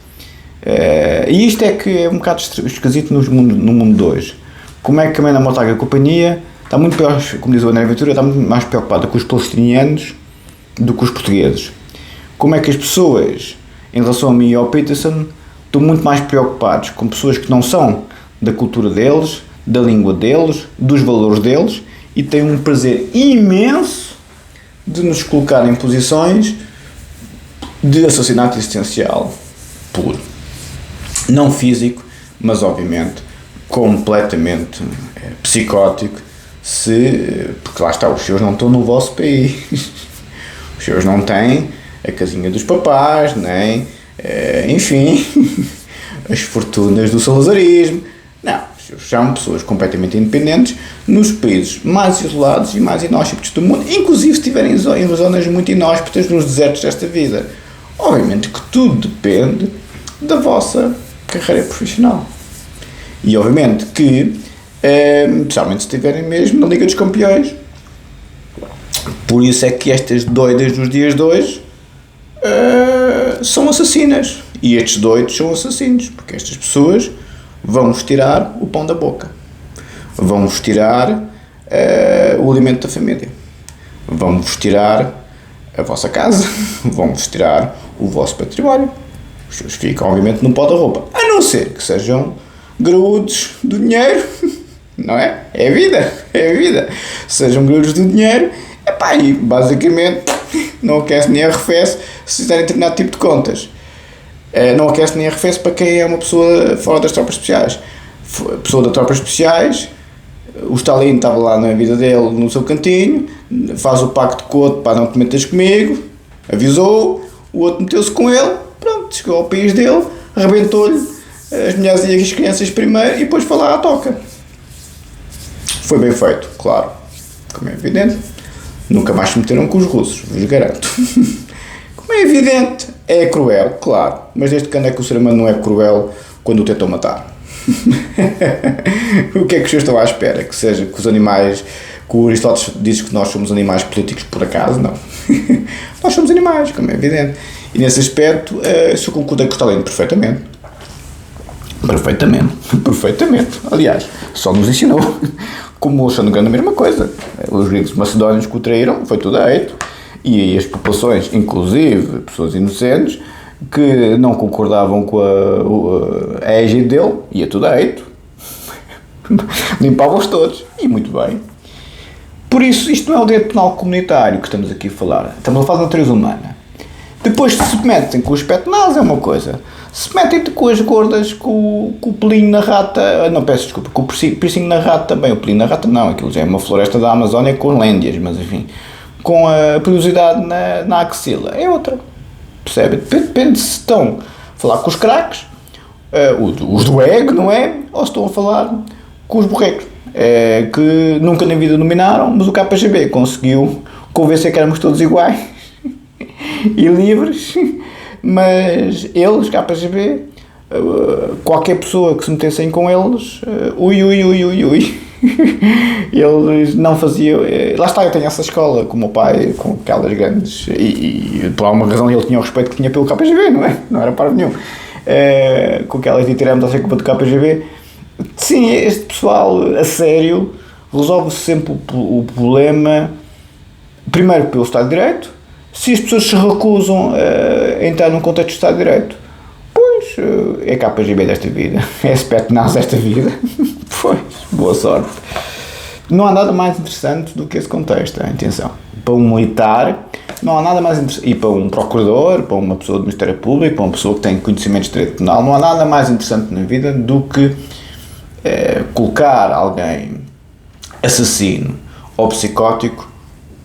e isto é que é um bocado esquisito no mundo de hoje. Como é que a Mena Mortágua e a companhia está muito pior, como diz o André Ventura, está muito mais preocupada com os palestinianos do que os portugueses. Como é que as pessoas, em relação a mim e ao Peterson, estão muito mais preocupados com pessoas que não são da cultura deles, da língua deles, dos valores deles, e têm um prazer imenso de nos colocar em posições de assassinato existencial puro. Não físico, mas obviamente completamente psicótico, porque lá está, os seus não estão no vosso país. Os seus não têm a casinha dos papás, nem, enfim, as fortunas do salazarismo. Não, os seus são pessoas completamente independentes nos países mais isolados e mais inóspitos do mundo, inclusive se estiverem em zonas muito inóspitas nos desertos desta vida. Obviamente que tudo depende da vossa carreira profissional. E obviamente que, especialmente se estiverem mesmo na Liga dos Campeões, por isso é que estas doidas dos dias de hoje são assassinas. E estes doidos são assassinos, porque estas pessoas vão-vos tirar o pão da boca, vão-vos tirar o alimento da família, vão-vos tirar a vossa casa, vão-vos tirar o vosso património. Os seus ficam, obviamente, no pó da roupa, a não ser que sejam graúdos do dinheiro, não é? É a vida, é a vida. Sejam graúdos do dinheiro, epá, e basicamente não aquece nem arrefece se fizerem determinado tipo de contas. Não aquece nem arrefece para quem é uma pessoa fora das tropas especiais. Pessoa das tropas especiais, o Stalin estava lá na vida dele, no seu cantinho, faz o pacto com o outro, para não te metas comigo, avisou, o outro meteu-se com ele, pronto, chegou ao país dele, arrebentou-lhe as mulheres e as crianças primeiro e depois foi lá à toca. Foi bem feito, claro, como é evidente. Nunca mais se meteram com os russos, vos garanto. Como é evidente, é cruel, claro, mas desde quando é que o ser humano não é cruel quando o tentou matar? O que é que os senhores estão à espera? Que seja que os animais, que o Aristóteles diz que nós somos animais políticos por acaso? Não. Nós somos animais, como é evidente. E nesse aspecto, eu concordo com o Stalin perfeitamente. Perfeitamente. Aliás, só nos ensinou. Como o Alexandre Grande, a mesma coisa. Os gregos macedónios que o traíram, foi tudo a eito. E as populações, inclusive pessoas inocentes, que não concordavam com a égide dele, ia tudo a eito. Limpavam-os todos. E muito bem. Por isso, isto não é o direito penal comunitário que estamos aqui a falar. Estamos a falar da natureza humana. Depois, se metem com os petnais, é uma coisa. Se metem-te com as gordas, com o pelinho na rata... Não, peço desculpa. Com o piercing na rata... Bem, o pelinho na rata não. Aquilo já é uma floresta da Amazónia com lêndias, mas enfim. Com a perigosidade na axila. É outra. Percebe? Depende se estão a falar com os craques, os do ego, não é? Ou se estão a falar com os borregos, que nunca na vida dominaram, mas o KGB conseguiu convencer que éramos todos iguais e livres, mas eles, KGB, qualquer pessoa que se metessem com eles, eles não faziam. Lá está, eu tenho essa escola com o meu pai, com aquelas grandes. E por alguma razão ele tinha o respeito que tinha pelo KGB, não é? Não era para nenhum. Com aquelas de tiramos a ser culpa do KGB. Sim, este pessoal, a sério, resolve sempre o problema. Primeiro pelo Estado de Direito. Se as pessoas se recusam a entrar num contexto de Estado de Direito, pois é KGB desta vida, é SPETNAS desta vida. Pois, boa sorte. Não há nada mais interessante do que esse contexto, atenção. Para um militar, não há nada mais interessante, e para um procurador, para uma pessoa do Ministério Público, para uma pessoa que tem conhecimentos de direito penal, não há nada mais interessante na vida do que colocar alguém assassino ou psicótico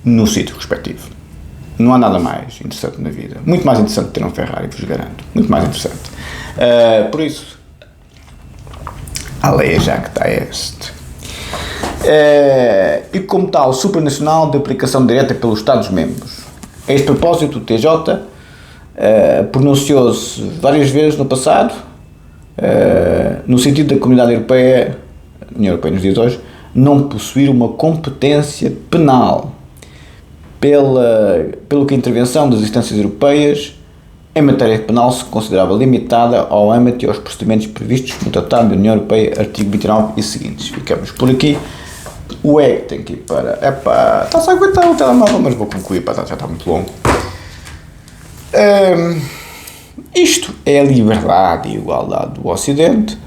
no sítio respectivo. Não há nada mais interessante na vida. Muito mais interessante ter um Ferrari, vos garanto. Muito mais interessante. Por isso, a lei já que está este. E como tal, supranacional de aplicação direta pelos Estados-membros. A este propósito, o TJ pronunciou-se várias vezes no passado, no sentido da Comunidade Europeia, União Europeia nos dias de hoje, não possuir uma competência penal, pelo que a intervenção das instâncias europeias em matéria penal se considerava limitada ao âmbito e aos procedimentos previstos no Tratado da União Europeia, artigo 29 e seguintes. Ficamos por aqui. O EG tem que ir para... está-se a aguentar o telemóvel, mas vou concluir, já está muito longo. Isto é a liberdade e igualdade do Ocidente.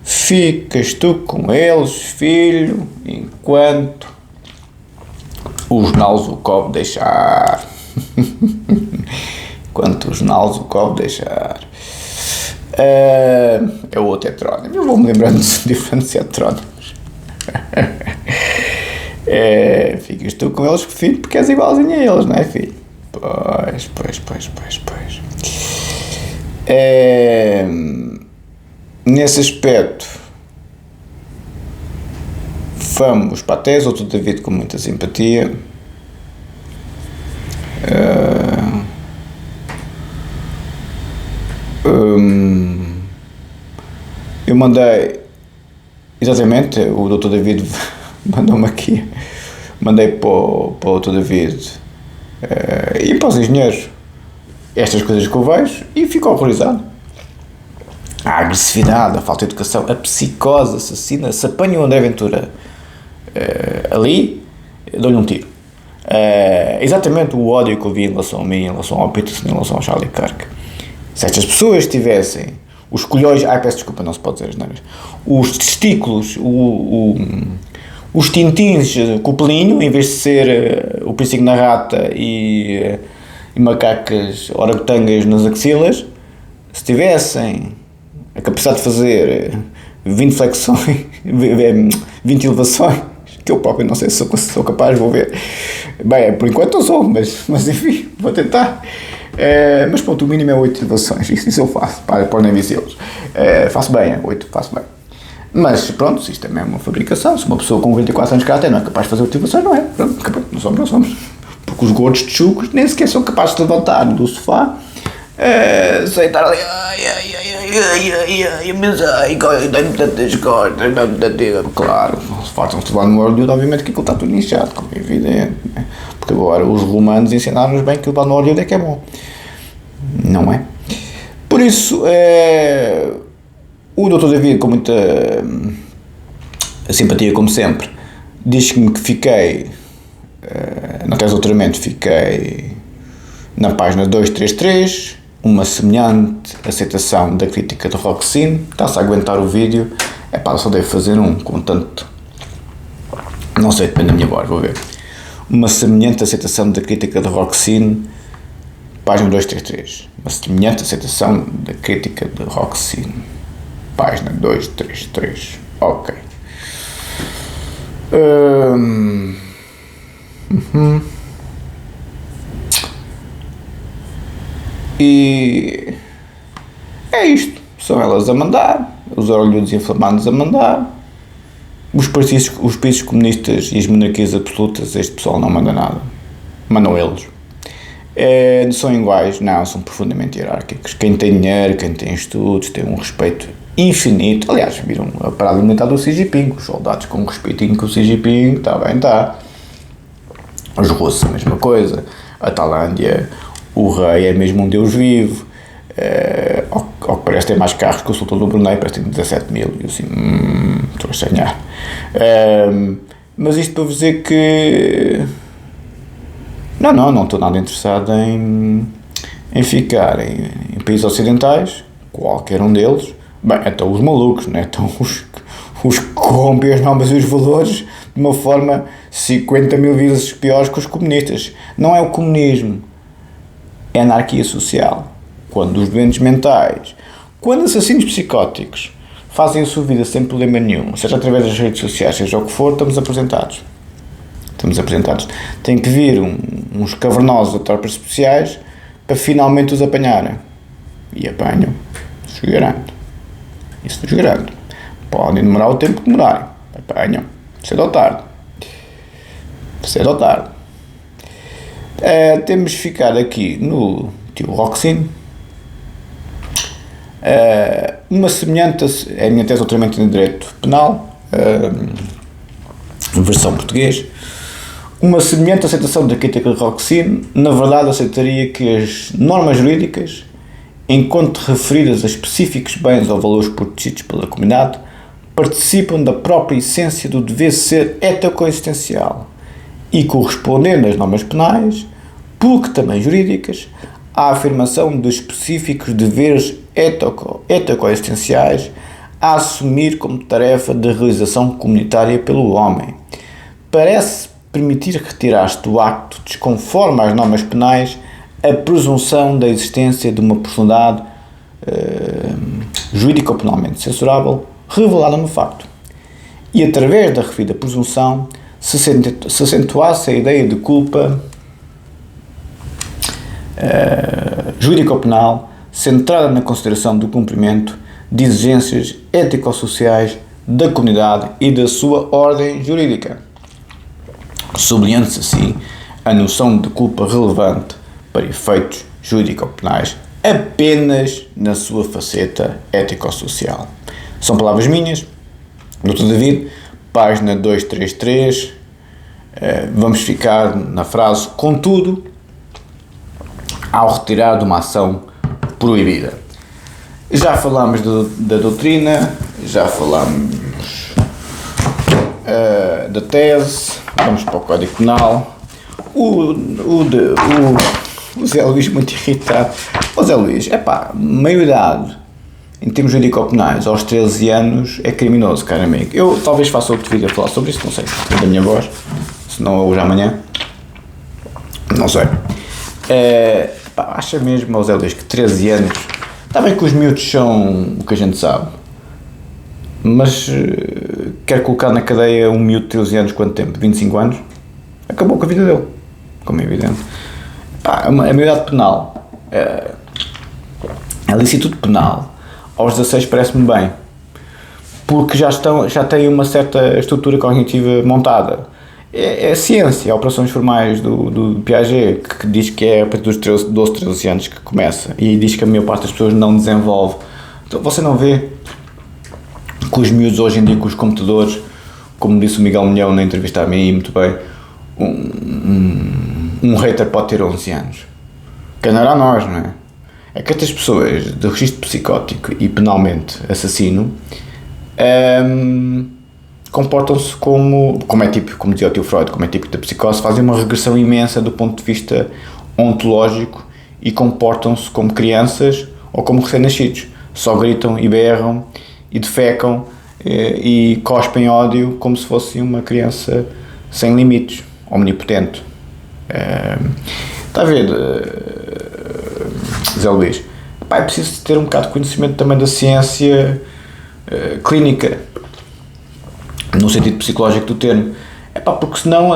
Ficas tu com eles, filho, enquanto o jornal Zukov deixar. Enquanto o jornal Zukov deixar. É o outro heterónimo. Eu vou-me lembrando de diferentes heterónimos. Ficas tu com eles, filho, porque és igualzinho a eles, não é, filho? Pois. Nesse aspecto, vamos para a tese, outro David com muita simpatia. Eu mandei, exatamente, o Dr. David mandou-me aqui, mandei para o Dr. David e para os engenheiros estas coisas que eu vejo e fico horrorizado. A agressividade, a falta de educação, a psicose assassina. Se apanha o André Ventura ali, dou-lhe um tiro. Exatamente o ódio que eu vi em relação a mim, em relação ao Peterson, em relação ao Charlie Kirk. Se estas pessoas tivessem os colhões, peço desculpa, não se pode dizer as neiras, os testículos, os tintins com o pelinho, em vez de ser o piercing na rata e macacas orangotangas nas axilas, se tivessem a capacidade de fazer 20 flexões 20 elevações, que eu próprio não sei se sou capaz, vou ver. Bem, por enquanto não sou, mas enfim, vou tentar. Mas pronto, o mínimo é 8 elevações, isso eu faço, podem dizê-los. Faço bem, 8, faço bem. Mas pronto, isto também é uma fabricação. Se uma pessoa com 24 anos de karatê não é capaz de fazer 8 elevações, não é? Pronto, não somos. Porque os gordos de chucos nem sequer são capazes de levantar do sofá, sem estar ali, mas dá-me tantas costas, dá-me tantas. Claro, se fartam-se lá no óleo, obviamente que aquilo está tudo inchado, como é evidente, né? Porque agora os romanos ensinaram-nos bem que levar no óleo é que é bom, não é? Por isso, o Dr. David, com muita simpatia, como sempre, diz-me que fiquei, na tese de doutoramento, fiquei na página 233, uma semelhante aceitação da crítica de Roxin. Está-se a aguentar o vídeo. Só devo fazer com tanto. Não sei, depende da minha voz, vou ver. Uma semelhante aceitação da crítica de Roxin, página 233. Uma semelhante aceitação da crítica de Roxin, página 233. Ok. E é isto, são elas a mandar, os orelhudos inflamados a mandar, os países comunistas e as monarquias absolutas, este pessoal não manda nada, mandam eles. São iguais? Não, são profundamente hierárquicos. Quem tem dinheiro, quem tem estudos, tem um respeito infinito. Aliás, viram a parada alimentar do Xi Jinping, os soldados com respeitinho com o Xi Jinping, está bem, está. Os russos, a mesma coisa. A Tailândia, o rei é mesmo um deus vivo, ao que parece ter mais carros que o sultão do Brunei, parece ter 17 mil, e eu assim, estou a estranhar. Mas isto para vos dizer que não estou nada interessado em ficar em países ocidentais, qualquer um deles. Bem, então os malucos, né? Então os que corrompem as normas e os valores de uma forma 50 mil vezes piores que os comunistas. Não é o comunismo, é a anarquia social. Quando os doentes mentais, quando assassinos psicóticos fazem a sua vida sem problema nenhum, seja através das redes sociais, seja o que for, estamos apresentados. Tem que vir uns cavernosos a tropas especiais para finalmente os apanharem. E apanham, isso vos garanto. Podem demorar o tempo que demorarem, apanham, cedo ou tarde. Temos de ficar aqui no tio Roxin. Uma semelhante, é a minha tese de doutoramento em Direito Penal, versão português. Uma semelhante aceitação da crítica de Roxin, na verdade, aceitaria que as normas jurídicas, enquanto referidas a específicos bens ou valores protegidos pela comunidade, participam da própria essência do dever ser ético-existencial e, correspondendo às normas penais, porque também jurídicas, à afirmação de específicos deveres ético-existenciais a assumir como tarefa de realização comunitária pelo homem. Parece permitir retirar-se do acto, desconforme às normas penais, a presunção da existência de uma personalidade jurídico-penalmente censurável revelada no facto. E através da referida presunção se acentuasse a ideia de culpa jurídico-penal centrada na consideração do cumprimento de exigências ético-sociais da comunidade e da sua ordem jurídica, sublinhando-se assim a noção de culpa relevante para efeitos jurídico-penais apenas na sua faceta ético-social. São palavras minhas, Dr. David, página 233, vamos ficar na frase, contudo, ao retirar de uma ação proibida. Já falámos da doutrina, já falámos da tese, vamos para o Código Penal. O Zé Luís muito irritado. O Zé Luís, maioridade em termos jurídico-penais aos 13 anos é criminoso, caro amigo. Eu talvez faça outro vídeo a falar sobre isso, não sei, da minha voz, se não hoje amanhã, não sei. Acha mesmo, Zé Luís, que 13 anos, está bem que os miúdos são o que a gente sabe, mas quer colocar na cadeia um miúdo de 13 anos, quanto tempo? 25 anos? Acabou com a vida dele, como é evidente. Pá, a maioridade penal, a licitude penal, aos 16 parece-me bem, porque já têm uma certa estrutura cognitiva montada. É a ciência, operações formais do Piaget, que diz que é a partir dos 12, 13 anos que começa, e diz que a maior parte das pessoas não desenvolve. Então você não vê que os miúdos hoje em dia, com os computadores, como disse o Miguel Milhão na entrevista a mim, muito bem, um hater pode ter 11 anos. Que não era a nós, não é? É que estas pessoas de registro psicótico e penalmente assassino comportam-se como é típico, como dizia o tio Freud, como é típico da psicose, fazem uma regressão imensa do ponto de vista ontológico e comportam-se como crianças ou como recém-nascidos. Só gritam e berram e defecam e cospem ódio como se fosse uma criança sem limites, omnipotente. Está a ver, Zé Luís? É preciso ter um bocado de conhecimento também da ciência clínica, no sentido psicológico do termo. Porque senão,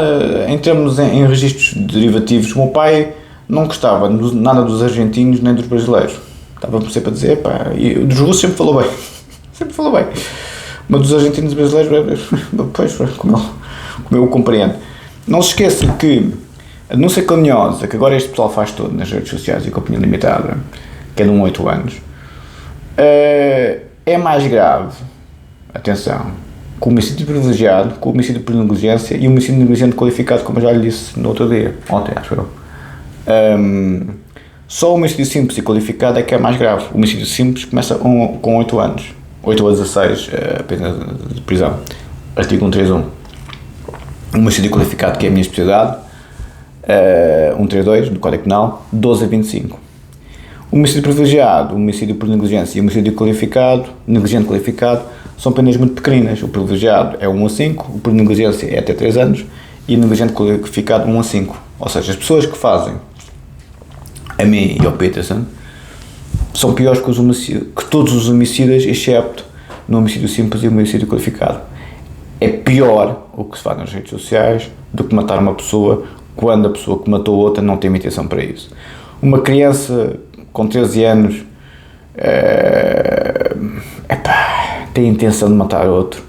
em termos em registros derivativos, o meu pai não gostava nada dos argentinos nem dos brasileiros. Estava sempre a dizer, e dos russos sempre falou bem. Sempre falou bem. Mas dos argentinos e brasileiros, pois, como eu o compreendo. Não se esqueça que a denúncia caluniosa, que agora este pessoal faz todo nas redes sociais e com a opinião limitada, que é de 8 anos, é mais grave, atenção, com o homicídio privilegiado, com o homicídio por negligência e o homicídio negligente qualificado, como eu já lhe disse no outro dia, ontem acho eu. Só o homicídio simples e qualificado é que é mais grave. O homicídio simples começa com 8 anos. 8 a 16, pena de prisão. Artigo 131. O homicídio qualificado, que é a minha especialidade, 132 do Código Penal, 12 a 25. O homicídio privilegiado, o homicídio por negligência e o homicídio qualificado, negligente qualificado, são penas muito pequeninas. O privilegiado é 1 a 5, o por negligência é até 3 anos e o negligente qualificado 1 a 5. Ou seja, as pessoas que fazem, a mim e ao Peterson, são piores que todos os homicidas, excepto no homicídio simples e no homicídio qualificado. É pior o que se faz nas redes sociais do que matar uma pessoa quando a pessoa que matou outra não tem uma intenção para isso. Uma criança com 13 anos tem a intenção de matar outro.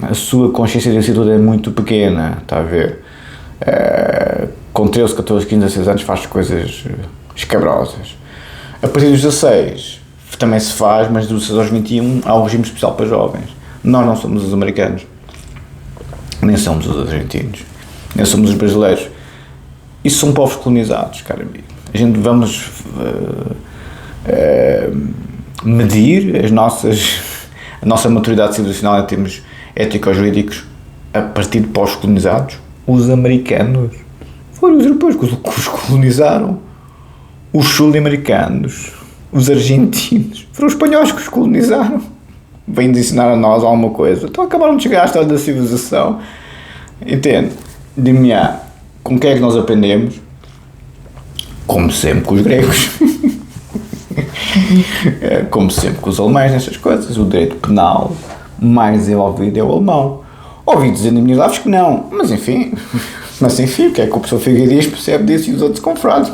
A sua consciência de licitude é muito pequena, está a ver? Com 13, 14, 15, 16 anos faz coisas escabrosas. A partir dos 16 também se faz, mas dos 16 aos 21 há um regime especial para jovens. Nós não somos os americanos, nem somos os argentinos, nem somos os brasileiros. Isso são povos colonizados, cara amigo. A gente vamos medir a nossa maturidade civilizacional em termos ético-jurídicos a partir de povos colonizados. Os americanos foram os europeus que os colonizaram. Os sul-americanos, os argentinos, foram os espanhóis que os colonizaram. Vêm de ensinar a nós alguma coisa. Então acabaram de chegar à história da civilização. Entende? De-me com quem é que nós aprendemos? Como sempre com os gregos. Como sempre com os alemães nessas coisas. O direito penal mais desenvolvido é o alemão. Ouvi dizer nas minhas lives que não, mas enfim, o que é que o professor Figueiredo percebe disso e os outros confrados?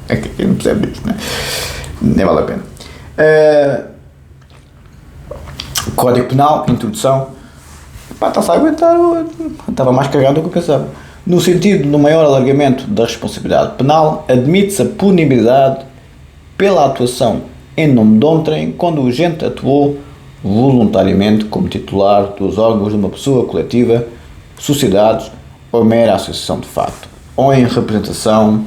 É que quem não percebe disso, não é? Nem vale a pena. Código Penal, introdução. Está-se a aguentar, estava mais cagado do que eu pensava. No sentido do maior alargamento da responsabilidade penal, admite-se a punibilidade pela atuação em nome de outrem quando o agente atuou voluntariamente como titular dos órgãos de uma pessoa coletiva, sociedades ou mera associação de facto, ou em representação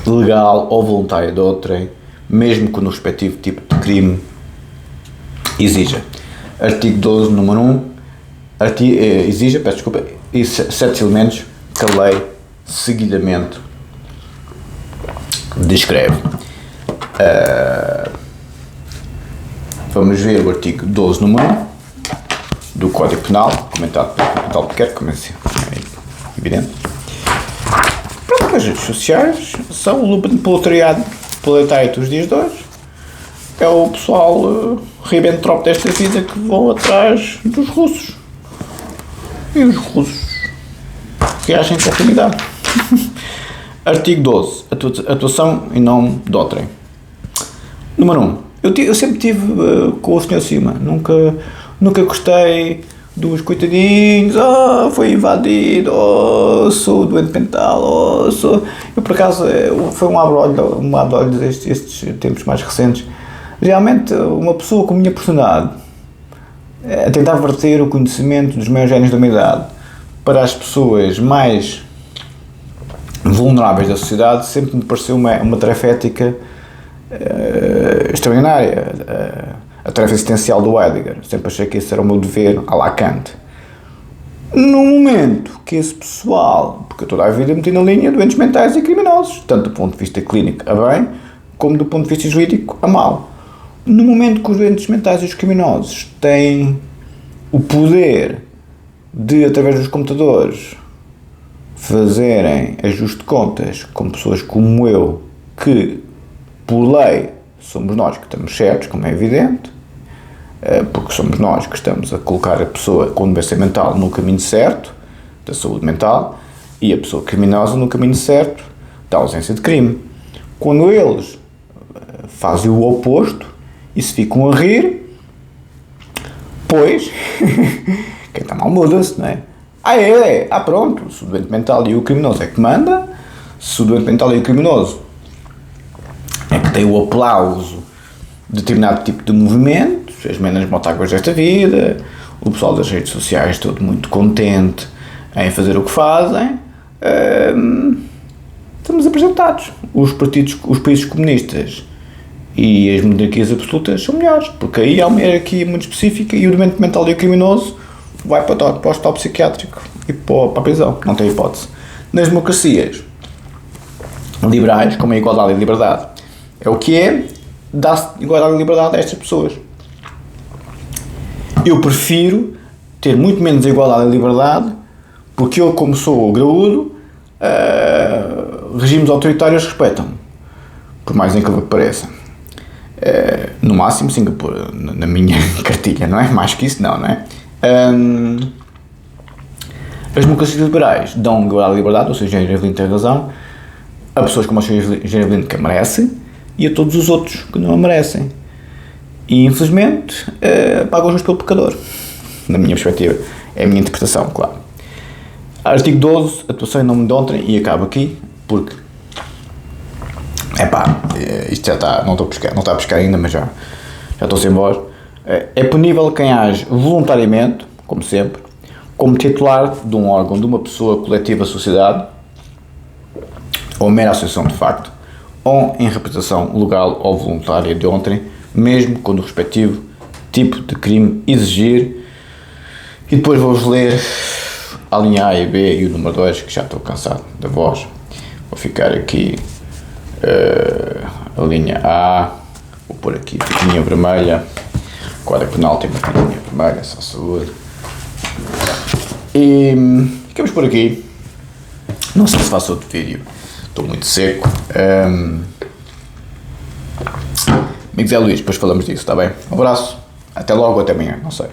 legal ou voluntária de outrem, mesmo que no respectivo tipo de crime exija. Artigo 12, número 1, exija, peço desculpa, e 7 elementos que a lei seguidamente descreve. Vamos ver o artigo 12, número 1 do Código Penal, comentado pelo Capital Pequeno, como é evidente. Pronto, as redes sociais são o lupa de proletariado dos dias de hoje. é o pessoal Ribbentrop desta vida que vão atrás dos russos. E os russos reagem com afinidade. Artigo 12. Atuação em nome de outrem. Número 1. Eu sempre tive com o senhor Cima. Nunca gostei dos coitadinhos. Foi invadido. Sou doente mental. Eu, por acaso, foi um abre-olhos estes tempos mais recentes. Realmente, uma pessoa com a minha personalidade, a tentar verter o conhecimento dos meus génios da minha idade para as pessoas mais vulneráveis da sociedade, sempre me pareceu uma tarefa ética extraordinária. A tarefa existencial do Heidegger. Sempre achei que esse era o meu dever à la Kant. No momento que esse pessoal, porque eu toda a vida meti na linha doentes mentais e criminosos, tanto do ponto de vista clínico a bem, como do ponto de vista jurídico a mal. No momento que os doentes mentais e os criminosos têm o poder de, através dos computadores, fazerem ajuste de contas com pessoas como eu, que, por lei, somos nós que estamos certos, como é evidente, porque somos nós que estamos a colocar a pessoa com doença mental no caminho certo, da saúde mental, e a pessoa criminosa no caminho certo, da ausência de crime. Quando eles fazem o oposto e se ficam a rir, pois, quem está mal muda-se, não é? Pronto, se o doente mental e o criminoso é que manda, se o doente mental e o criminoso é que tem o aplauso de determinado tipo de movimentos, as menos motáguas desta vida, o pessoal das redes sociais todo muito contente em fazer o que fazem, estamos apresentados. Os países comunistas e as monarquias absolutas são melhores, porque aí há uma hierarquia muito específica e o doente mental e o criminoso vai para o hospital psiquiátrico e para a prisão, não tem hipótese. Nas democracias liberais, como a igualdade e a liberdade, é o que é, dá-se igualdade e liberdade a estas pessoas. Eu prefiro ter muito menos igualdade e liberdade, porque eu, como sou graúdo, regimes autoritários respeitam-me, por mais incrível que pareça. No máximo Singapura, na minha cartilha, não é? Mais que isso não é? As democracias liberais dão igualdade e liberdade, ou seja, o Engenheiro Evelyn tem razão, a pessoas como o Engenheiro Evelyn que a merecem e a todos os outros que não a merecem. E infelizmente pagam o justo pelo pecador, na minha perspectiva. É a minha interpretação, claro. Artigo 12, atuação em nome de outrem, e acabo aqui, porque isto já está, não está a pescar ainda, mas já estou-se embora. É punível quem age voluntariamente, como sempre, como titular de um órgão de uma pessoa coletiva sociedade, ou mera associação de facto, ou em representação legal ou voluntária de outrem, mesmo quando o respectivo tipo de crime exigir. E depois vou-vos ler a linha A e B e o número 2, que já estou cansado da voz. Vou ficar aqui a linha A, vou pôr aqui a linha vermelha, Código Penal tem uma linha vermelha, só saúde. E ficamos por aqui. Não sei se faço outro vídeo, estou muito seco. Amigo Zé Luís, depois falamos disso, está bem? Um abraço, até logo, até amanhã, não sei.